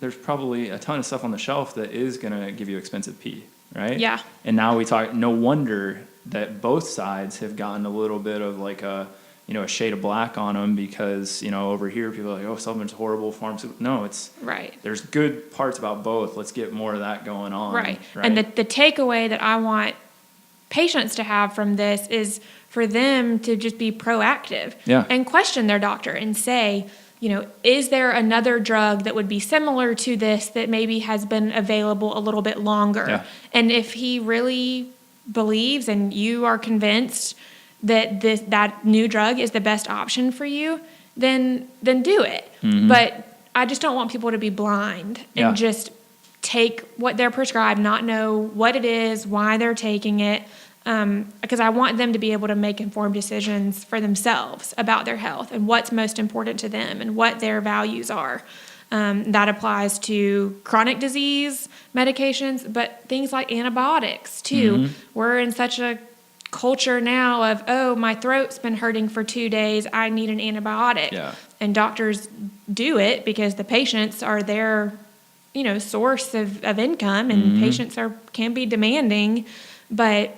there's probably a ton of stuff on the shelf that is going to give you expensive pee, right? Yeah. And now we talk, no wonder that both sides have gotten a little bit of a shade of black on them because, over here people are like, oh, supplements horrible, pharmaceutical. No, it's, there's good parts about both. Let's get more of that going on. Right. And the takeaway that I want patients to have from this is for them to just be proactive and question their doctor and say, is there another drug that would be similar to this that maybe has been available a little bit longer? Yeah. And if he really believes and you are convinced that that new drug is the best option for you, then do it. Mm-hmm. But I just don't want people to be blind and just take what they're prescribed, not know what it is, why they're taking it, because I want them to be able to make informed decisions for themselves about their health and what's most important to them and what their values are. That applies to chronic disease medications, but things like antibiotics too. Mm-hmm. We're in such a culture now of, oh, my throat's been hurting for 2 days, I need an antibiotic. Yeah. And doctors do it because the patients are their, source of income, and Mm-hmm. patients can be demanding. But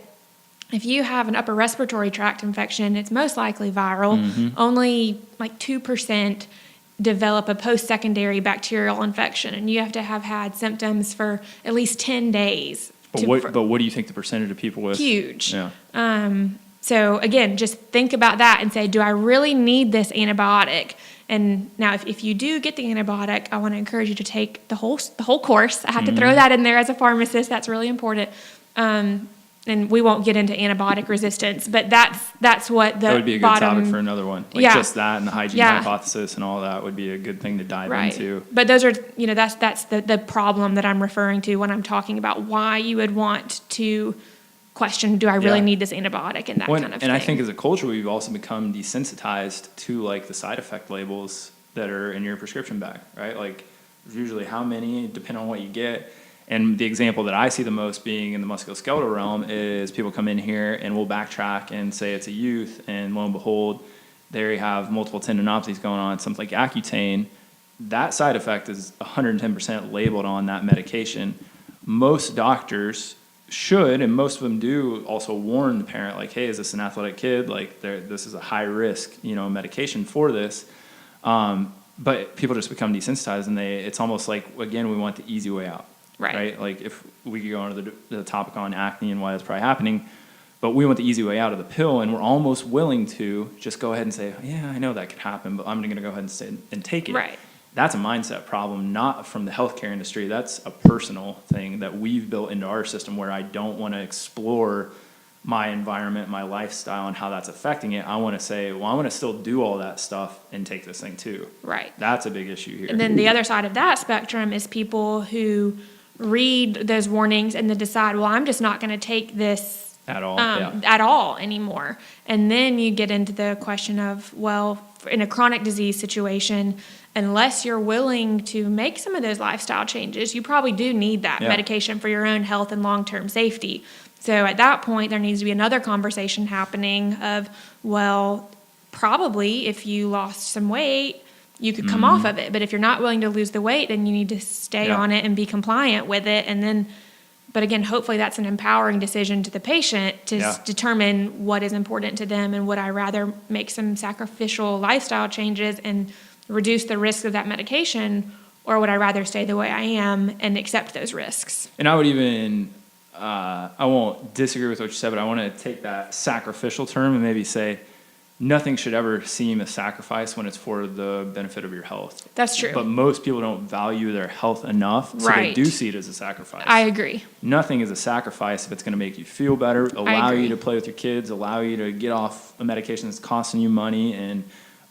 if you have an upper respiratory tract infection, it's most likely viral. Mm-hmm. Only like 2% develop a post-secondary bacterial infection, and you have to have had symptoms for at least 10 days. But what do you think the percentage of people with? Huge. Yeah. So again, just think about that and say, do I really need this antibiotic? And now if you do get the antibiotic, I want to encourage you to take the whole course. I have to throw that in there as a pharmacist. That's really important. And we won't get into antibiotic resistance, but that's what the that would be a good topic for another one. Like just that and the hygiene hypothesis and all that would be a good thing to dive into. But those are, that's the problem that I'm referring to when I'm talking about why you would want to question, do I really need this antibiotic and that kind of thing. And I think as a culture, we've also become desensitized to like the side effect labels that are in your prescription bag, right? Like usually how many, depending on what you get. And the example that I see the most being in the musculoskeletal realm is people come in here and we'll backtrack and say it's a youth, and lo and behold, there you have multiple tendinopathies going on, something like Accutane. That side effect is 110% labeled on that medication. Most doctors should, and most of them do, also warn the parent, like, hey, is this an athletic kid? Like, this is a high risk, medication for this. But people just become desensitized, and it's almost like, again, we want the easy way out. Right? Like if we could go into the topic on acne and why that's probably happening, but we want the easy way out of the pill, and we're almost willing to just go ahead and say, yeah, I know that could happen, but I'm going to go ahead and take it. Right. That's a mindset problem, not from the healthcare industry. That's a personal thing that we've built into our system where I don't want to explore my environment, my lifestyle, and how that's affecting it. I want to say, well, I want to still do all that stuff and take this thing too. Right. That's a big issue here. And then the other side of that spectrum is people who read those warnings and then decide, well, I'm just not going to take this at all anymore. And then you get into the question of, well, in a chronic disease situation, unless you're willing to make some of those lifestyle changes, you probably do need that medication for your own health and long-term safety. So at that point, there needs to be another conversation happening of, well, probably if you lost some weight, you could come off of it. But if you're not willing to lose the weight, then you need to stay on it and be compliant with it. And then, but again, hopefully that's an empowering decision to the patient to determine what is important to them, and would I rather make some sacrificial lifestyle changes and reduce the risk of that medication, or would I rather stay the way I am and accept those risks? And I would even, I won't disagree with what you said, but I want to take that sacrificial term and maybe say, nothing should ever seem a sacrifice when it's for the benefit of your health. That's true. But most people don't value their health enough, so they do see it as a sacrifice. I agree. Nothing is a sacrifice if it's going to make you feel better, allow you to play with your kids, allow you to get off a medication that's costing you money and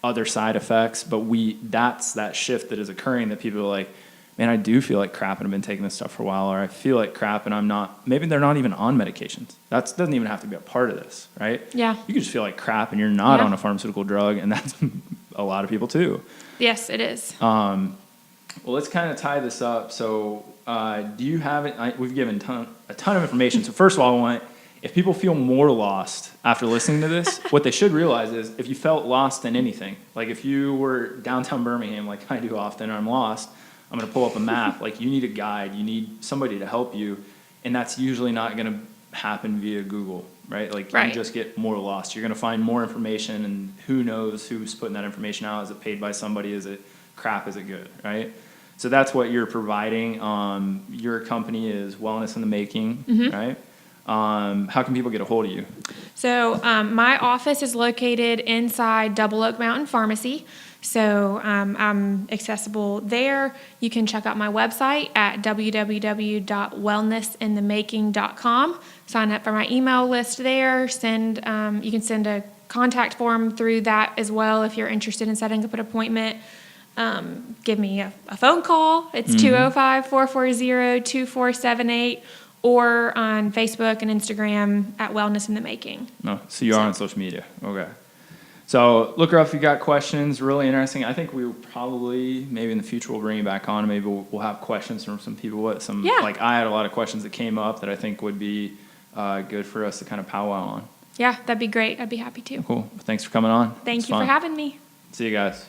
other side effects. But that's that shift that is occurring, that people are like, man, I do feel like crap and I've been taking this stuff for a while, or I feel like crap and I'm not, maybe they're not even on medications. That doesn't even have to be a part of this, right? Yeah. You can just feel like crap and you're not on a pharmaceutical drug, and that's a lot of people too. Yes, it is. Well, let's kind of tie this up. So do you have it? We've given a ton of information. So first of all, if people feel more lost after listening to this, what they should realize is if you felt lost in anything, like if you were downtown Birmingham, like I do often, and I'm lost, I'm going to pull up a map. Like, you need a guide. You need somebody to help you. And that's usually not going to happen via Google, right? Like, you just get more lost. You're going to find more information, and who knows who's putting that information out. Is it paid by somebody? Is it crap? Is it good, right? So that's what you're providing. Your company is Wellness in the Making, right? how can people get a hold of you? So my office is located inside Double Oak Mountain Pharmacy. So I'm accessible there. You can check out my website at www.wellnessinthemaking.com. Sign up for my email list there. You can send a contact form through that as well if you're interested in setting up an appointment. Give me a phone call. It's 205-440-2478, or on Facebook and Instagram at Wellness in the Making. No, so you are on social media. Okay. So look her up if you got questions. Really interesting. I think we will probably, maybe in the future, we'll bring you back on. Maybe we'll have questions from some people. Like I had a lot of questions that came up that I think would be good for us to kind of powwow on. Yeah, that'd be great. I'd be happy to. Cool. Thanks for coming on. Thank you for having me. See you guys.